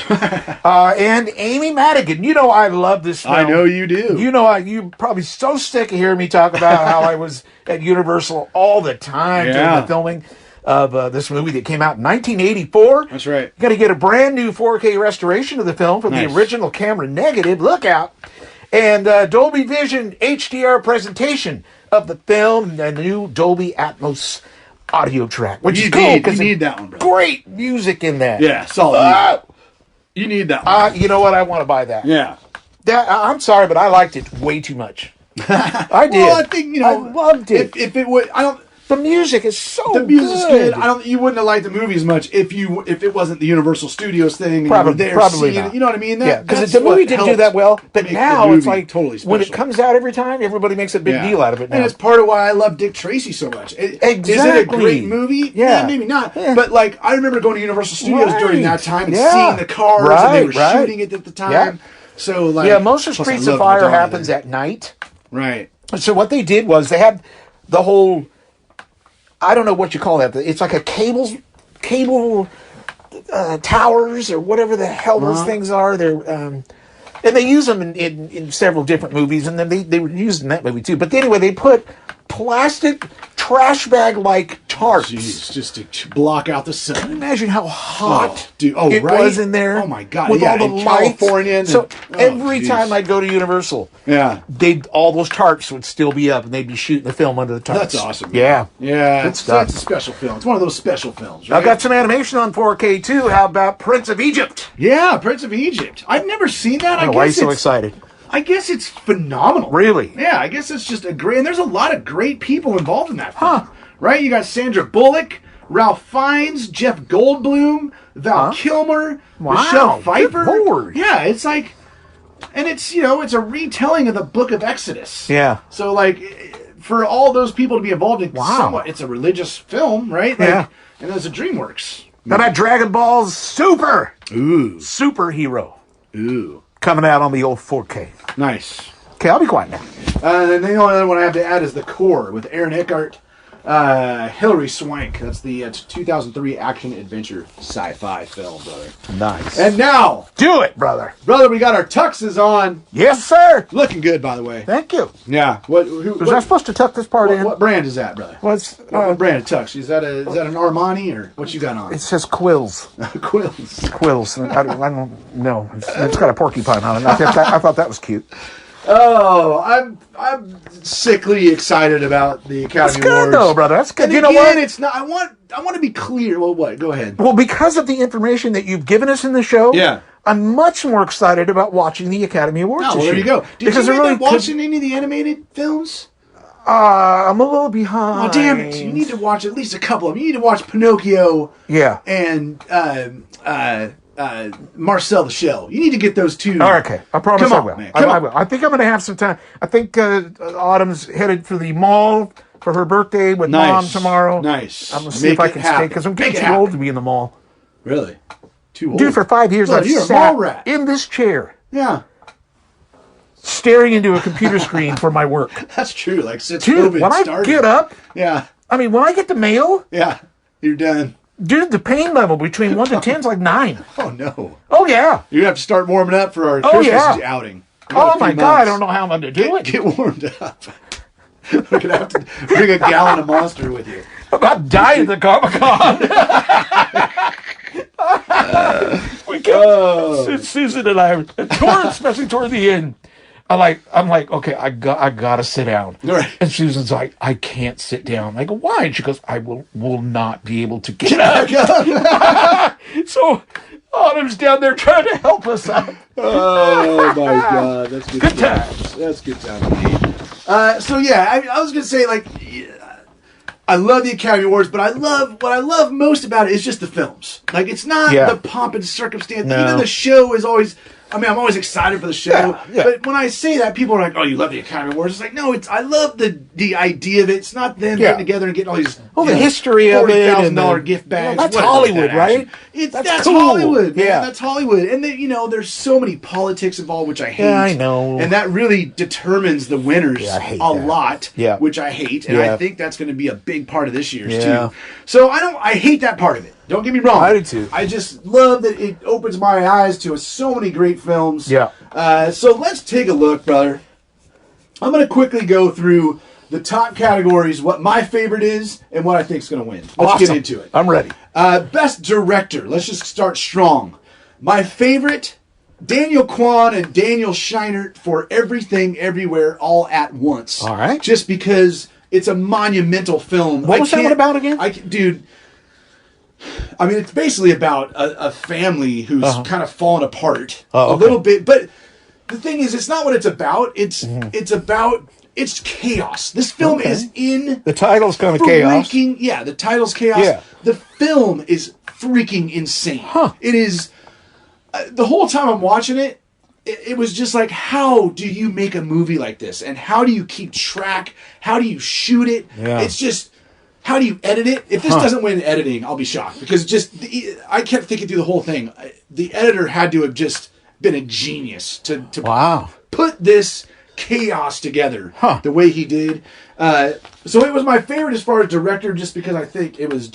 And Amy Madigan. You know I love this film. I know you do. You know you're probably so sick of hearing me talk about how I was at Universal all the time during the filming of this movie that came out in 1984. That's right. You got to get a brand new 4K restoration of the film from the original camera negative. Look out. And Dolby Vision HDR presentation of the film and the new Dolby Atmos audio track, which is cool because you need that one, bro. Great music in that. Yeah, solid. You need that one. You know what? I want to buy that. Yeah. I'm sorry, but I liked it way too much. I did. Well, I think I loved it. If it would, the music is so good. The music's good. You wouldn't have liked the movie as much if it wasn't the Universal Studios thing. Probably not. You know what I mean? Because the movie didn't do that well. But now it's like totally special. When it comes out every time, everybody makes a big deal out of it now. And it's part of why I love Dick Tracy so much. Exactly. Is it a great movie? Yeah. Maybe not. Yeah. But like I remember going to Universal Studios during that time and seeing the cars and they were shooting it at the time. Yeah. So like most of Streets of Fire happens at night. Right. So what they did was they had the whole, I don't know what you call that. It's like a cable towers or whatever the hell those things are. They're and they use them in several different movies, and then they were used in that movie too. But anyway, they put plastic trash bag like tarps. Jeez, just to block out the sun. Imagine how hot it it was in there. Oh my God! With all the in lights. California. So every time I'd go to Universal, all those tarps would still be up, and they'd be shooting the film under the tarps. That's awesome. Man. Yeah, yeah. Good stuff. That's a special film. It's one of those special films. Right? I've got some animation on 4K too. How about Prince of Egypt? Yeah, Prince of Egypt. I've never seen that. Why are you so excited? I guess it's phenomenal. Really? Yeah, I guess it's just a great... And there's a lot of great people involved in that film. Right? You got Sandra Bullock, Ralph Fiennes, Jeff Goldblum, Val Kilmer, Michelle Pfeiffer. Good Lord. Yeah, it's like... And it's, it's a retelling of the Book of Exodus. Yeah. So, like, for all those people to be involved in somewhat... It's a religious film, right? Like, yeah. And it's a DreamWorks. Now that Dragon Ball Super. Ooh. Superhero. Ooh. Coming out on the old 4K. Nice. Okay, I'll be quiet now. And the only other one I have to add is The Core with Aaron Eckhart, Hilary Swank. That's the 2003 action-adventure sci-fi film, brother. Nice. And now... Do it, brother. Brother, we got our tuxes on. Yes, sir. Looking good, by the way. Thank you. Yeah. Was I supposed to tuck this part in? What brand is that, brother? What brand of tux? Is that an Armani, or what you got on? It says Quills. Quills. Quills. I don't know. It's got a porcupine on it. I thought that was cute. Oh, I'm sickly excited about the Academy That's good, Awards. though, brother. That's good. And you know again, what? it's not. I want to be clear. Well, what? Go ahead. Well, because of the information that you've given us in the show, yeah, I'm much more excited about watching the Academy Awards. Oh, well, there you go. Did you end up watching any of the animated films? I'm a little behind. Oh, damn it! You need to watch at least a couple of them. You need to watch Pinocchio. Yeah. And Marcel the Shell. You need to get those two. Oh, okay. I promise I will. Man. I will. I think I'm going to have some time. I think Autumn's headed for the mall for her birthday with Mom tomorrow. Nice. I'm going to see if I can stay because I'm getting too old to be in the mall. Really? Too old? Dude, for 5 years I've sat in this chair. Yeah. Staring into a computer screen for my work. That's true. Like since Dude, COVID when started. I get up, yeah. I mean, when I get the mail, yeah, you're done. Dude, the pain level between 1 to 10 is like 9. Oh no. Oh yeah. You're gonna have to start warming up for our Christmas outing. Oh my God, I don't know how I'm gonna do it. Get warmed up. We're gonna have to bring a gallon of Monster with you. I'm about dying at the Comic-Con. Susan and I, especially toward the end, I'm like, okay, I gotta sit down. Right. And Susan's like, I can't sit down. I go, why? And she goes, I will not be able to get up. So Autumn's down there trying to help us out. Oh my God, that's good times. That's good times. So yeah, I was gonna say, like, I love the Academy Awards, but what I love most about it is just the films. Like, it's not the pomp and circumstance. No. Even the show is always. I mean, I'm always excited for the show, but when I say that, people are like, "Oh, you love the Academy Awards?" It's like, no, I love the idea of it. It's not them getting together and getting all these the history of it, $40,000 gift bags. That's Hollywood, right? That's cool. Hollywood. Man. Yeah, that's Hollywood, and then, there's so many politics involved, which I hate. Yeah, I know, and that really determines the winners a lot. Yeah, which I hate, and I think that's going to be a big part of this year's too. So I hate that part of it. Don't get me wrong. I do too. I just love that it opens my eyes to so many great films. Yeah. So let's take a look, brother. I'm going to quickly go through the top categories, what my favorite is, and what I think is going to win. Let's get into it. I'm ready. Best Director. Let's just start strong. My favorite, Daniel Kwan and Daniel Scheinert for Everything, Everywhere, All at Once. All right. Just because it's a monumental film. What was that one about again? Dude, I mean, it's basically about a family who's kind of fallen apart a little bit. But the thing is, it's not what it's about. It's chaos. This film is in... The title's kind of chaos. Yeah, the title's chaos. Yeah. The film is freaking insane. Huh. It is... the whole time I'm watching it, it was just like, how do you make a movie like this? And how do you keep track? How do you shoot it? Yeah. It's just... How do you edit it? If this doesn't win editing, I'll be shocked. Because I kept thinking through the whole thing. The editor had to have just been a genius to put this chaos together the way he did. So it was my favorite as far as director, just because I think it was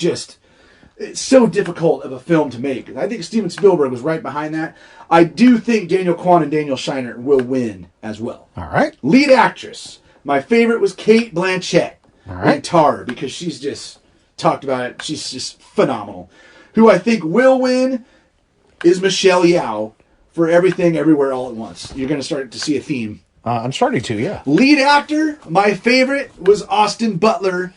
it's so difficult of a film to make. I think Steven Spielberg was right behind that. I do think Daniel Kwan and Daniel Scheinert will win as well. All right. Lead actress. My favorite was Cate Blanchett. right. Tar, because she's just talked about it. She's just phenomenal. Who I think will win is Michelle Yeoh for Everything Everywhere All at Once. You're going to start to see a theme. I'm starting to, yeah. Lead actor, my favorite was Austin Butler,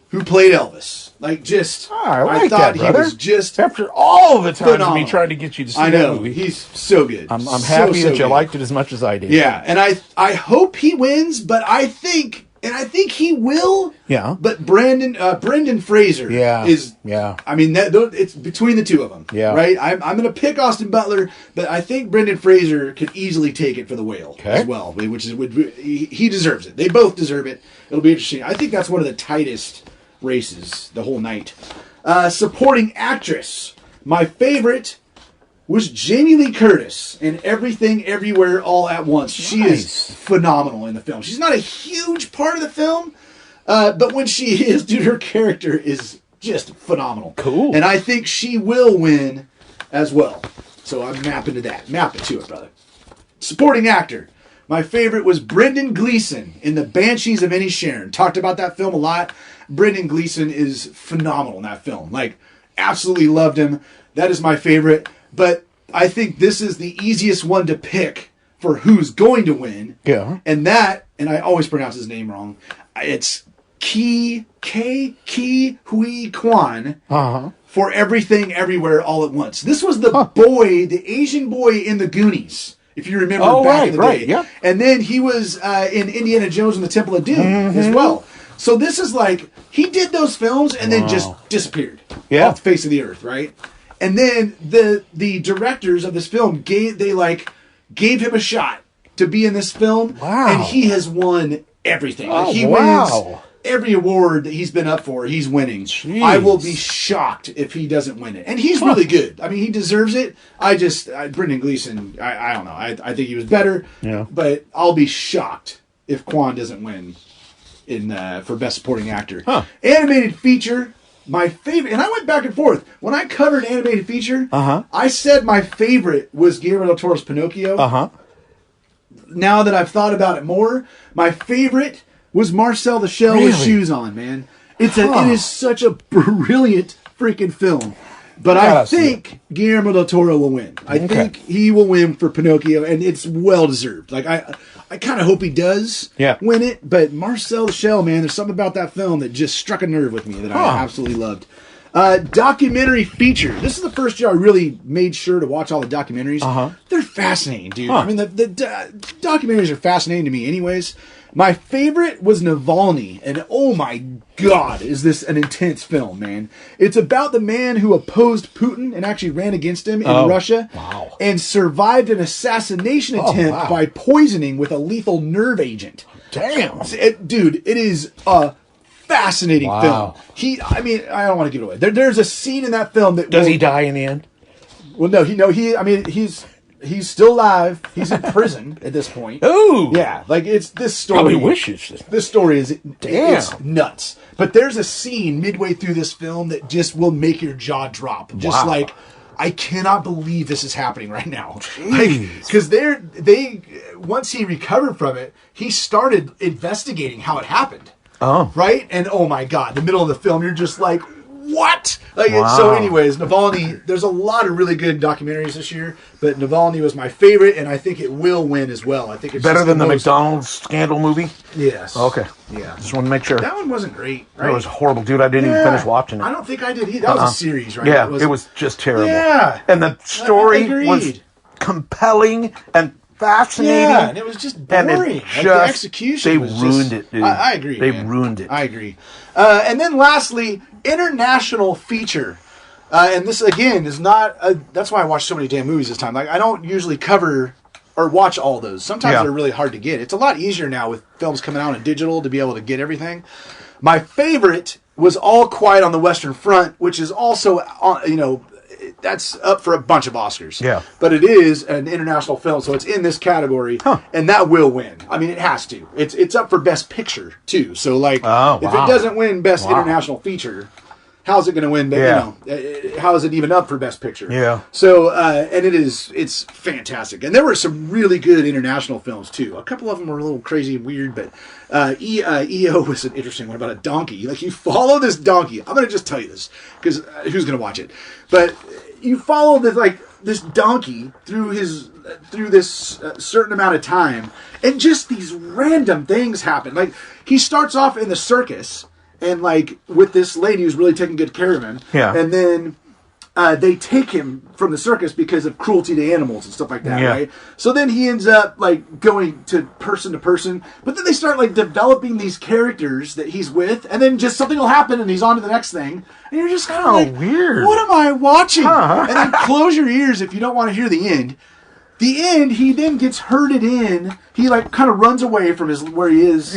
who played Elvis. I thought that, he was just after all the times phenomenal. we tried to get you to see I know, that movie. he's so good. I'm So, happy so that you good. liked it as much as I did. Yeah, and I hope he wins, but I think he will. Yeah. But Brendan Fraser is. Yeah. I mean, it's between the two of them. Yeah. Right. I'm going to pick Austin Butler, but I think Brendan Fraser could easily take it for the Whale as well, which he deserves it. They both deserve it. It'll be interesting. I think that's one of the tightest races the whole night. Supporting actress, my favorite was Jamie Lee Curtis in Everything Everywhere All at Once. She is phenomenal in the film. She's not a huge part of the film, but when she is, dude, her character is just phenomenal. Cool. And I think she will win as well. So I'm mapping to that. Map it to it, brother. Supporting actor. My favorite was Brendan Gleeson in The Banshees of Inisherin. Talked about that film a lot. Brendan Gleeson is phenomenal in that film. Like, absolutely loved him. That is my favorite. But I think this is the easiest one to pick for who's going to win. Yeah. And I always pronounce his name wrong. It's Ke Huy Quan for Everything Everywhere All at Once. This was the boy, the Asian boy in the Goonies. If you remember back in the day. Yeah. And then he was in Indiana Jones and the Temple of Doom as well. So this is like, he did those films and then just disappeared off the face of the earth, right? And then the directors of this film gave him a shot to be in this film. Wow. And he has won everything. He wins every award that he's been up for, he's winning. Jeez. I will be shocked if he doesn't win it. And he's really good. I mean, he deserves it. Brendan Gleeson, I don't know. I think he was better. Yeah. But I'll be shocked if Quan doesn't win for Best Supporting Actor. Animated feature, my favorite, and I went back and forth. When I covered animated feature, I said my favorite was Guillermo del Toro's Pinocchio. Now that I've thought about it more, my favorite was Marcel the Shell with Shoes On, man. It is such a brilliant freaking film. But I think Guillermo del Toro will win. I think he will win for Pinocchio, and it's well deserved. Like I kind of hope he does win it. But Marcel the Shell, man, there's something about that film that just struck a nerve with me that I absolutely loved. Documentary feature. This is the first year I really made sure to watch all the documentaries. They're fascinating, dude. I mean, the documentaries are fascinating to me anyways. My favorite was Navalny, and oh my God, is this an intense film, man. It's about the man who opposed Putin and actually ran against him in Russia and survived an assassination attempt by poisoning with a lethal nerve agent. Damn. Dude, it is a fascinating film. I don't want to give it away. There's a scene in that film that Does he die in the end? Well, no, he's still alive. He's in prison at this point. Ooh. Yeah, like it's this story. Probably wishes. This story is it's nuts. But there's a scene midway through this film that just will make your jaw drop. Just like, I cannot believe this is happening right now. Because they once he recovered from it, he started investigating how it happened. Right? And oh my God, the middle of the film, you're just like, what? So anyways, Navalny, there's a lot of really good documentaries this year, but Navalny was my favorite, and I think it will win as well. I think it's better than the McDonald's scandal movie? Yes. Okay. Yeah. Just want to make sure. That one wasn't great, right? That was horrible, dude. I didn't even finish watching it. I don't think I did either. That was a series, right? Yeah, it was just terrible. Yeah. And the story was compelling and fascinating. Yeah, and it was just boring. The execution they was ruined just, it, dude. I agree. They man. ruined it. I agree. And then lastly, international feature. And this again is not. That's why I watch so many damn movies this time. Like I don't usually cover or watch all those. Sometimes they're really hard to get. It's a lot easier now with films coming out in digital to be able to get everything. My favorite was All Quiet on the Western Front, which is also that's up for a bunch of Oscars. Yeah. But it is an international film, so it's in this category, and that will win. I mean, it has to. It's up for Best Picture, too. So, like, if it doesn't win Best International Feature, how's it going to win? But, how is it even up for Best Picture? Yeah. So, and it's fantastic. And there were some really good international films, too. A couple of them were a little crazy and weird, but EO was an interesting one about a donkey. Like, you follow this donkey. I'm going to just tell you this, because who's going to watch it? But you follow this donkey through this certain amount of time, and just these random things happen. Like, he starts off in the circus, and like with this lady who's really taking good care of him. Yeah. And then they take him from the circus because of cruelty to animals and stuff like that, right? So then he ends up like going to person, but then they start like developing these characters that he's with, and then just something will happen and he's on to the next thing. And you're just kind of like, weird. What am I watching? And then close your ears if you don't want to hear the end. The end, he then gets herded in. He like kind of runs away from where he is,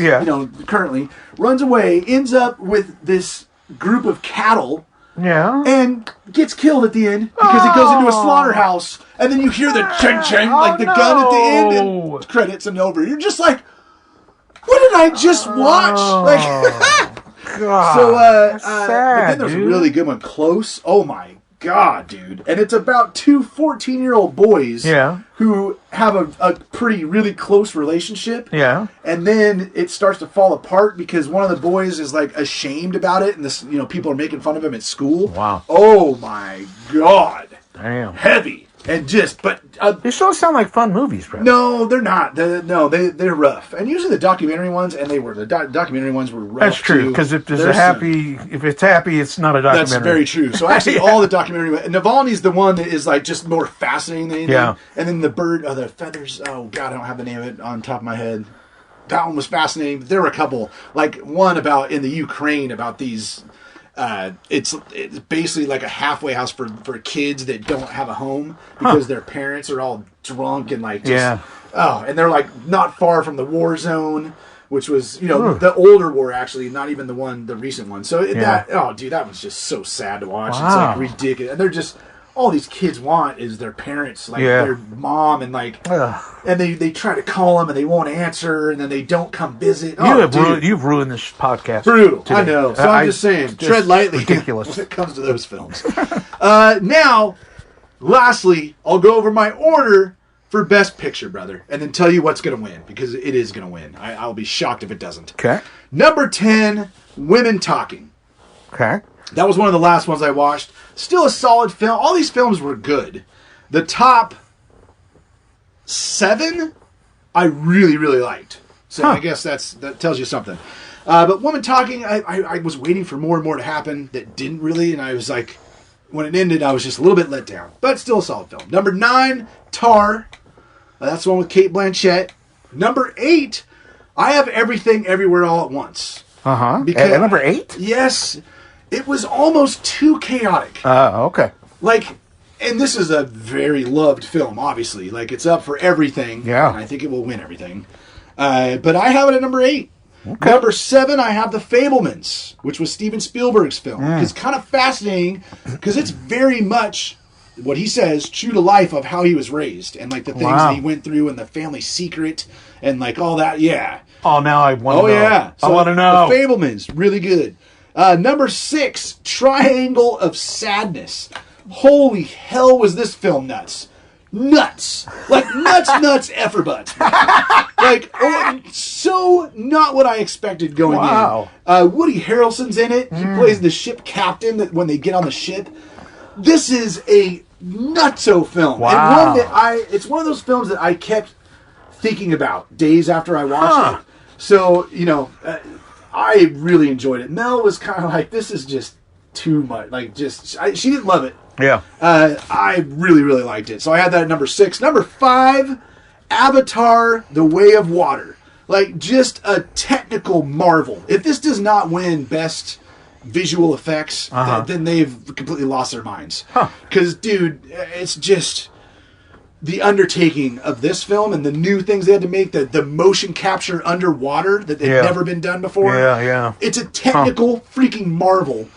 currently. Runs away, ends up with this group of cattle. Yeah. And gets killed at the end because he goes into a slaughterhouse. And then you hear the ching, like the gun at the end, and credits and over. You're just like, what did I just watch? God, so, sad, but then there's a really good one, Close. Oh my God, dude. And it's about two 14-year-old boys who have a really close relationship. Yeah. And then it starts to fall apart because one of the boys is like ashamed about it, and this, people are making fun of him at school. Wow. Oh my God. Damn. Heavy. And these don't sound like fun movies, bro. No, they're not. They're rough. And usually the documentary ones, documentary ones were rough. That's true, because if it's happy, it's not a documentary. That's very true. So actually, all the documentary, Navalny's the one that is like just more fascinating than anything. Yeah. And then the feathers. Oh God, I don't have the name of it on top of my head. That one was fascinating. But there were a couple, like one about in the Ukraine about these. It's basically like a halfway house for kids that don't have a home because their parents are all drunk and like and they're like not far from the war zone, which was the older war actually, not even the recent one. So that was just so sad to watch. Wow. It's like ridiculous, and they're just all these kids want is their parents, like their mom, and like, and they try to call them and they won't answer, and then they don't come visit. You've ruined this podcast. Brutal. Today. I know. So I'm just saying, tread lightly. Ridiculous when it comes to those films. Now, lastly, I'll go over my order for Best Picture, brother, and then tell you what's going to win, because it is going to win. I'll be shocked if it doesn't. Okay. Number 10, Women Talking. Okay. That was one of the last ones I watched. Still a solid film. All these films were good. The top 7, I really, really liked. So I guess that tells you something. But Woman Talking, I was waiting for more and more to happen that didn't really, and I was like, when it ended, I was just a little bit let down. But still a solid film. Number 9, Tar. That's the one with Cate Blanchett. Number 8, I Have Everything Everywhere All at Once. Because at number 8? Yes. It was almost too chaotic. Okay. Like, and this is a very loved film, obviously. Like, it's up for everything. Yeah. And I think it will win everything. But I have it at number 8. Okay. Number 7, I have The Fabelmans, which was Steven Spielberg's film. It's kind of fascinating because it's very much what he says, true to life of how he was raised and like the things that he went through and the family secret and like all that. Yeah. Oh, now I want to know. Oh, yeah. So I want to know. The Fabelmans, really good. Number 6, Triangle of Sadness. Holy hell, was this film nuts. Nuts. Like, nuts, efferbutts. Like, so not what I expected going in. Woody Harrelson's in it. He plays the ship captain when they get on the ship. This is a nutso film. Wow. And one that it's one of those films that I kept thinking about days after I watched it. So, I really enjoyed it. Mel was kind of like, this is just too much. Like, she didn't love it. Yeah. I really, really liked it. So I had that at number 6. Number 5, Avatar: The Way of Water. Like, just a technical marvel. If this does not win Best Visual Effects, then they've completely lost their minds. Because, dude, it's just the undertaking of this film and the new things they had to make, the motion capture underwater that they've never been done before. Yeah. It's a technical freaking marvel.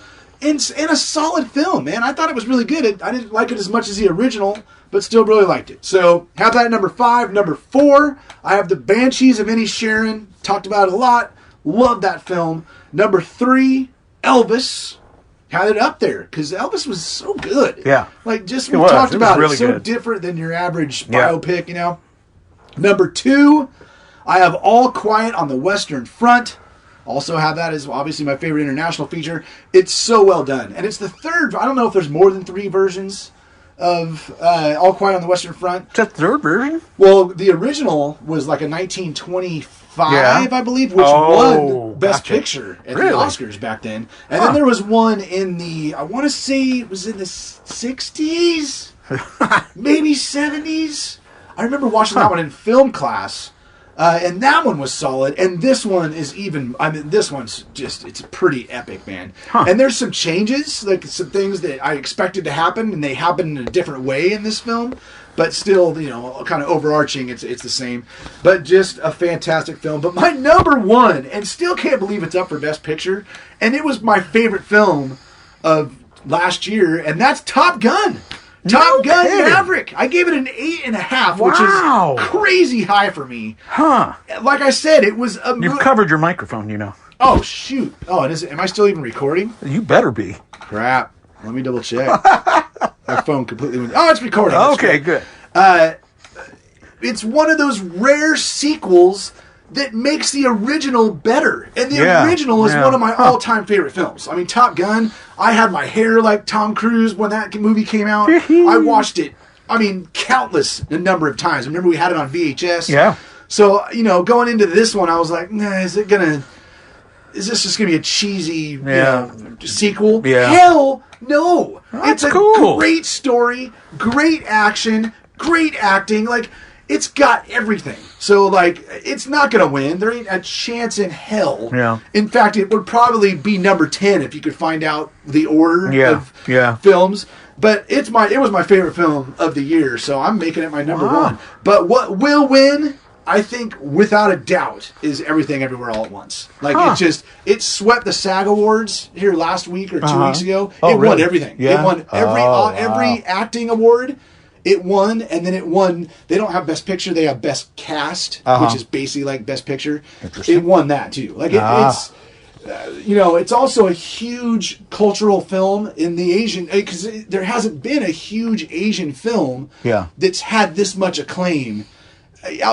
And a solid film, man. I thought it was really good. I didn't like it as much as the original, but still really liked it. So, have that at number 5. Number 4, I have The Banshees of Inisherin. Talked about it a lot. Love that film. Number 3, Elvis. had it up there because Elvis was so good. Yeah. Like just It we was. talked It was about really it. So good. different than your average Yeah. biopic, you know. Number 2, I have All Quiet on the Western Front. Also have that as obviously my favorite international feature. It's so well done. And it's the third, I don't know if there's more than 3 versions of All Quiet on the Western Front. Is that the third version? Well, the original was like a 1925, Yeah. I believe, which Oh, won Best gotcha. Picture at Really? the Oscars back then. And then there was one in the, I want to say it was in the 60s, maybe 70s. I remember watching that one in film class. And that one was solid, and this one is even. I mean, this one's just—it's pretty epic, man. And there's some changes, like some things that I expected to happen, and they happen in a different way in this film. But still, you know, kind of overarching, it's the same. But just a fantastic film. But my number 1, and still can't believe it's up for Best Picture, and it was my favorite film of last year, and that's Top Gun. Top Gun kidding. Maverick. I gave it an 8.5, Wow. which is crazy high for me. Huh. Like I said, it was a. You've covered your microphone, you know. Oh shoot! Oh, and am I still even recording? You better be. Crap! Let me double check. My phone completely went. Oh, it's recording. That's Okay, great. good. It's one of those rare sequels that makes the original better. And the Yeah, original is yeah. one of my all-time favorite films. I mean, Top Gun, I had my hair like Tom Cruise when that movie came out. I watched it, I mean, countless a number of times. I remember we had it on VHS. Yeah. So, you know, going into this one, I was like, nah, is this just going to be a cheesy you know, sequel? Yeah. Hell no. That's It's a cool. great story, great action, great acting. Like, it's got everything. So, like, it's not going to win. There ain't a chance in hell. Yeah. In fact, it would probably be number 10 if you could find out the order of films. But it was my favorite film of the year, so I'm making it my number 1. But what will win, I think, without a doubt, is Everything Everywhere All at Once. Like, it swept the SAG Awards here last week or 2 weeks ago. Oh, It won really? everything. Yeah? It won every wow. acting award. It won, and then it won. They don't have Best Picture; they have Best Cast, which is basically like Best Picture. It won that too. Like it's, you know, it's also a huge cultural film in the Asian because there hasn't been a huge Asian film that's had this much acclaim.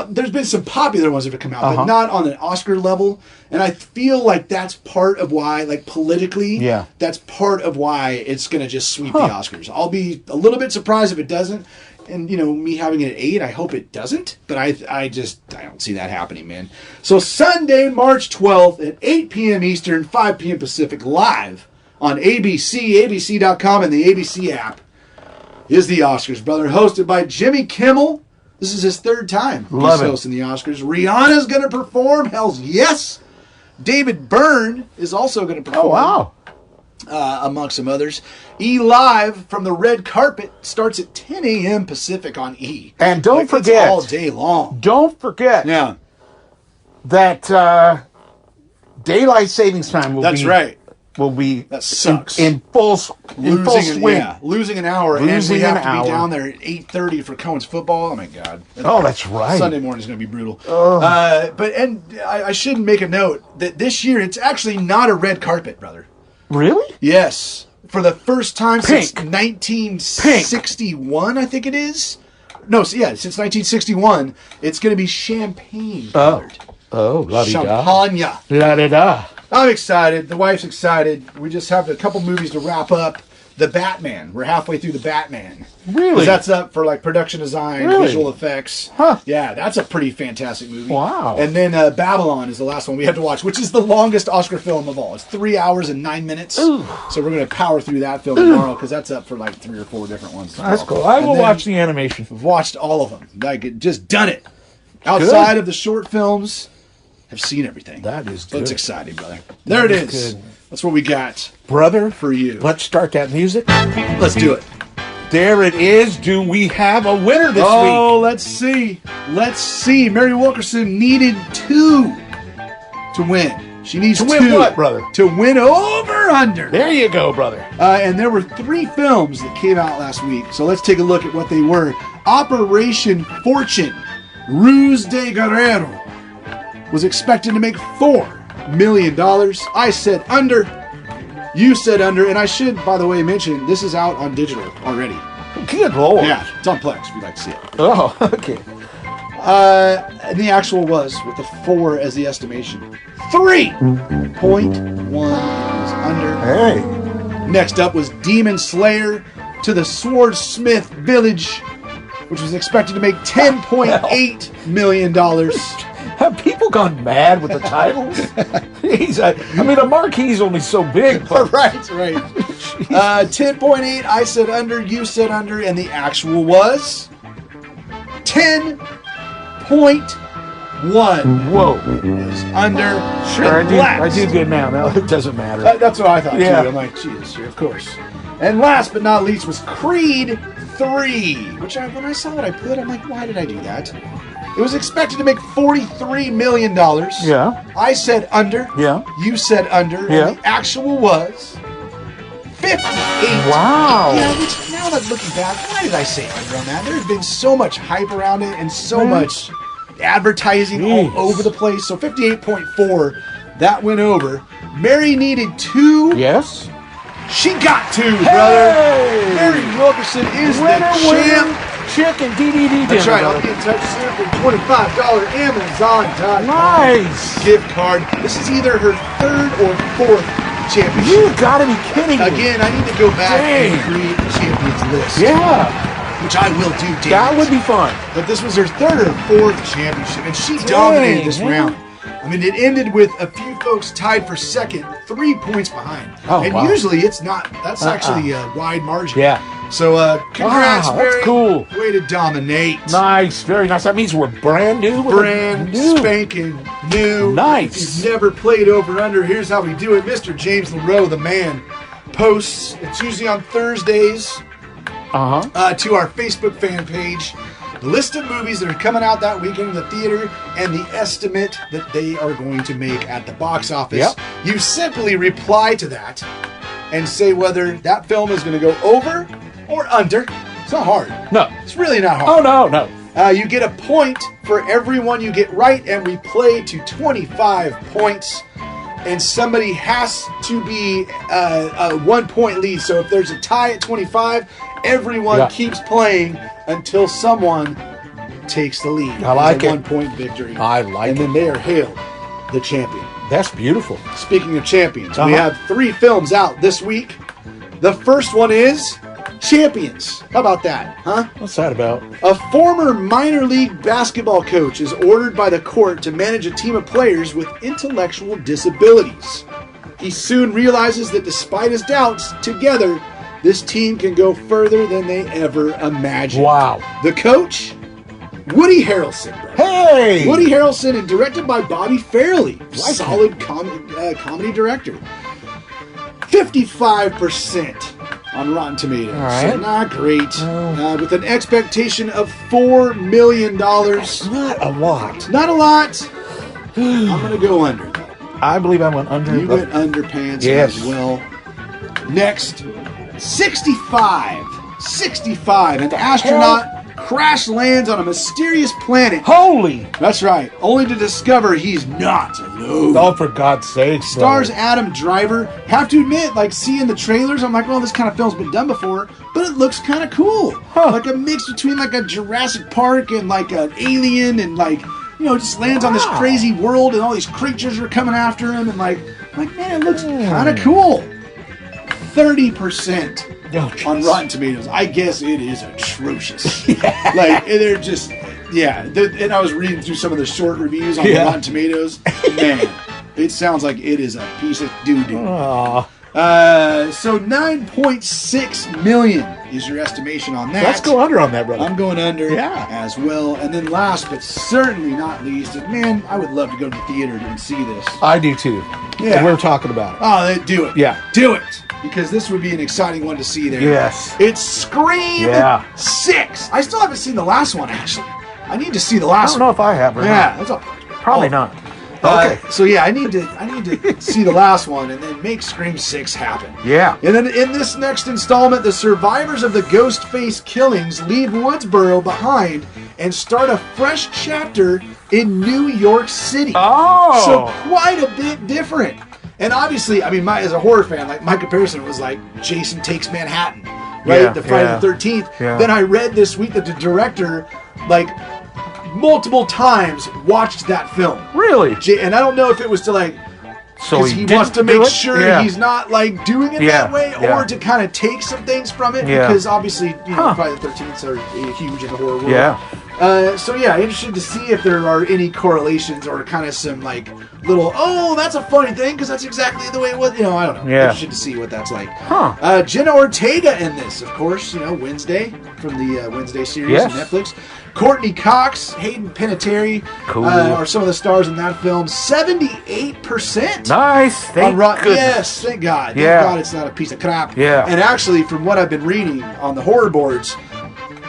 There's been some popular ones that have come out, but not on an Oscar level. And I feel like that's part of why, like politically, that's part of why it's going to just sweep the Oscars. I'll be a little bit surprised if it doesn't. And, you know, me having it at 8, I hope it doesn't. But I don't see that happening, man. So Sunday, March 12th at 8 p.m. Eastern, 5 p.m. Pacific, live on ABC, ABC.com, and the ABC app is the Oscars, brother. Hosted by Jimmy Kimmel. This is his 3rd time he's hosting the Oscars. Rihanna's going to perform. Hell's yes. David Byrne is also going to perform. Oh, wow. Amongst some others. E! Live from the red carpet starts at 10 a.m. Pacific on E. And don't forget. It's all day long. Don't forget. Yeah. That daylight savings time will That's right. Will be That sucks. in full swing. Losing an hour, and we have to be down there at 8:30 for Cohen's football. Oh my God! Oh, that's right. Sunday morning is going to be brutal. But I should make a note that this year it's actually not a red carpet, brother. Really? Yes, for the first time since Pink. 1961, I think it is. No, since 1961, it's going to be champagne colored. Oh, la-di-da. Champagne. La-di-da. I'm excited. The wife's excited. We just have a couple movies to wrap up. The Batman. We're halfway through The Batman. Really? 'Cause that's up for like production design, Really? visual effects. Huh. Yeah, that's a pretty fantastic movie. Wow. And then Babylon is the last one we have to watch, which is the longest Oscar film of all. It's 3 hours and 9 minutes. Ooh. So we're going to power through that film tomorrow because that's up for like 3 or 4 different ones. as That's well. cool. I And will then watch the animation. We've watched all of them. Like, just done it. Outside of the short films, have seen everything. That is So it's good. exciting, brother. There it is is. good. That's what we got Brother, for you. let's start that music. Let's do it. There it is. Do we have a winner this Oh, week? let's see. Let's see. Mary Wilkerson needed 2 to win. She needs To 2. win what, brother? To win over under. There you go, brother. And there were 3 films that came out last week. So let's take a look at what they were. Operation Fortune. Ruse de Guerrero was expected to make $4 million. I said under. You Said Under, and I should, by the way, mention this is out on digital already. Good Lord. Yeah, it's on Plex if you'd like to see it. Oh, okay. And the actual was, with the 4 as the estimation. 3.1 was under. Hey. Next up was Demon Slayer to the Swordsmith Village, which was expected to make $10.8 million. Have people gone mad with the titles? I mean, a marquee's only so big. But... right. 10.8, I Said Under, You Said Under, and the actual was 10.1. Whoa. Was under. Sure, I do good now. No, it doesn't matter. That's what I thought, yeah. too. I'm like, geez, of course. And last but not least was Creed 3, which when I saw what I put, I'm like, why did I do that? It was expected to make $43 million. Yeah. I said under. Yeah. You said under. Yeah. And the actual was 58. Wow. Yeah, which now that looking back, why did I say under on that? There had been so much hype around it and so much advertising all over the place. So 58.4, that went over. Mary needed 2. Yes. She got 2, brother. Mary Wilkerson is the champ. Chicken DDD. That's right. I'll be in touch soon for $25 Amazon.com Nice gift card. This is either her 3rd or 4th championship. You gotta be kidding me. Again, I need to go back and create the champions list. Yeah. Which I will do, David. That would be fun. But this was her 3rd or 4th championship, and she dominated this round. I mean, it ended with a few folks tied for 2nd, 3 points behind. Oh, and wow. usually it's not. That's actually a wide margin. Yeah. So, congrats, wow, Mary. that's cool. Way to dominate. Nice, very nice. That means we're brand new. Brand spanking new. Nice. If you've never played over under, here's how we do it. Mr. James LaRoe, the man, posts. It's usually on Thursdays to our Facebook fan page. The list of movies that are coming out that weekend in the theater and the estimate that they are going to make at the box office. Yep. You simply reply to that and say whether that film is going to go over or under. It's not hard. No. It's really not hard. Oh, no. You get a point for every one you get right, and we play to 25 points. And somebody has to be a 1 point lead. So if there's a tie at 25, everyone keeps playing until someone takes the lead. I like it. 1 point victory. I like and it. then they are hailed the champion. That's beautiful. Speaking of champions, we have 3 films out this week. The first one is Champions. How about that, huh? What's that about? A former minor league basketball coach is ordered by the court to manage a team of players with intellectual disabilities. He soon realizes that despite his doubts, together, this team can go further than they ever imagined. Wow. The coach? Woody Harrelson. Brother. Hey! Woody Harrelson, and directed by Bobby Farrelly. Solid comedy director. 55% on Rotten Tomatoes. All right. So not great. With an expectation of $4 million. Not a lot. Not a lot. I'm going to go under. I believe I went under. You went underpants Yes. as well. Next, 65. 65. An astronaut crash lands on a mysterious planet. Holy! That's right. Only to discover he's not alone. Oh, for God's sake. Stars Adam Driver. Have to admit, like, seeing the trailers, I'm like, well, this kind of film's been done before, but it looks kind of cool. Huh. Like a mix between like a Jurassic Park and like an Alien, and like, you know, just lands on this crazy world and all these creatures are coming after him, and like man, it looks kind of cool. 30% on Rotten Tomatoes. I guess it is atrocious. Like, they're just, and I was reading through some of the short reviews on Rotten Tomatoes. Man, it sounds like it is a piece of doo-doo. So 9.6 million is your estimation on that. Let's go under on that, brother. I'm going under as well. And then last but certainly not least, man, I would love to go to the theater and see this. I do too. Yeah. We're talking about it. Oh, do it. Yeah. Do it. Because this would be an exciting one to see there. Yes. It's Scream 6. I still haven't seen the last one, actually. I need to see the I last don't know if I have or one. not. That's all. Probably not. Okay. So I need to see the last one and then make Scream 6 happen. Yeah. And then in this next installment, the survivors of the Ghostface killings leave Woodsboro behind and start a fresh chapter in New York City. Oh. So quite a bit different. And obviously, I mean, as a horror fan, like my comparison was like Jason Takes Manhattan, right? Yeah, The Friday yeah. the 13th. Yeah. Then I read this week that the director, like, multiple times watched that film. Really? And I don't know if it was to like, So because he didn't wants to do make it? sure Yeah. he's not like doing it Yeah, that way, yeah. or to kind of take some things from it, Yeah. because obviously, you know, Huh. Friday the 13th are huge in the horror world. Yeah. So yeah, interested to see if there are any correlations or kind of some like little, oh, that's a funny thing because that's exactly the way it was. You know, I don't know. Yeah. Interested to see what that's like. Huh. Jenna Ortega in this, of course. You know, Wednesday from the Wednesday series Yes. on Netflix. Courtney Cox, Hayden Panettiere Cool. are some of the stars in that film. 78%. Nice. Thank goodness. Yes, thank God. Thank Yeah. God it's not a piece of crap. Yeah. And actually, from what I've been reading on the horror boards,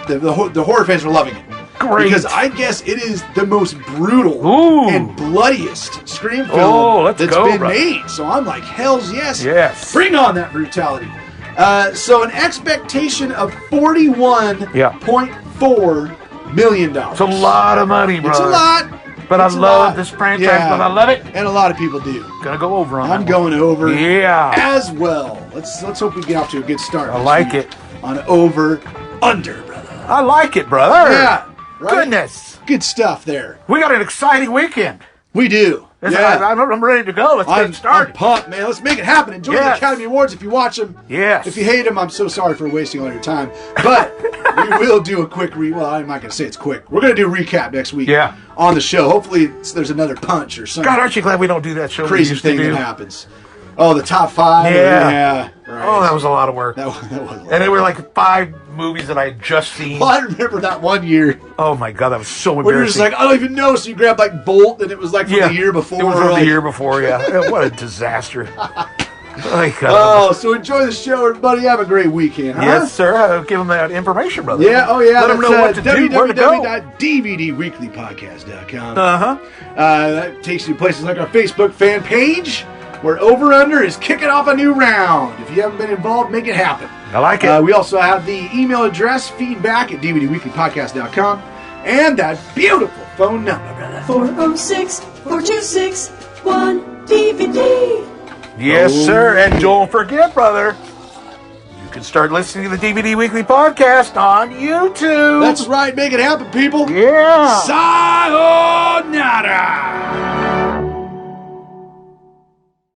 the horror fans are loving it. Great. Because I guess it is the most brutal Ooh. and bloodiest Scream film Oh, let's that's go, been brother. made. So I'm like, hells yes. Yes. Bring on that brutality. So an expectation of $41.4 million. It's a lot of money, brother. It's a lot. But It's I a love lot. this franchise, Yeah. but I love it. And a lot of people do. Gonna go over on I'm that one. going over Yeah. as well. Let's hope we get off to a good start. I this like week it. On over under, brother. I like it, brother. Yeah. Right? Goodness. Good stuff there. We got an exciting weekend. We do. I'm ready to go. Let's get I'm started. pumped, man. Let's make it happen. Enjoy the Yes. Academy Awards if you watch them. Yes. If you hate them, I'm so sorry for wasting all your time. But we will do a quick well, I'm not going to say it's quick. We're going to do a recap next week Yeah. on the show. Hopefully there's another punch or something. God, aren't you glad we don't do that show we Crazy used to thing do? that happens. Oh, the top 5? Yeah. Right. Oh, that was a lot of work. That was a lot. And they were like 5 movies that I had just seen. Well, I remember that one year Oh my God, that was so where you're embarrassing. just like, I don't even know. So you grabbed like Bolt and it was like from the year before. It was from like, the year before, yeah. What a disaster. My God. Oh, so enjoy the show, everybody. Have a great weekend, huh? Yes, sir. Give them that information, brother. Yeah, oh yeah. Let them know what to do, where to go. www.dvdweeklypodcast.com. Uh-huh. That takes you to places like our Facebook fan page, where Over Under is kicking off a new round. If you haven't been involved, make it happen. I like it. We also have the email address, feedback@dvdweeklypodcast.com, and that beautiful phone number, brother. 406-426-1DVD. Yes, sir. And don't forget, brother, you can start listening to the DVD Weekly Podcast on YouTube. That's right. Make it happen, people. Yeah. Sayonara.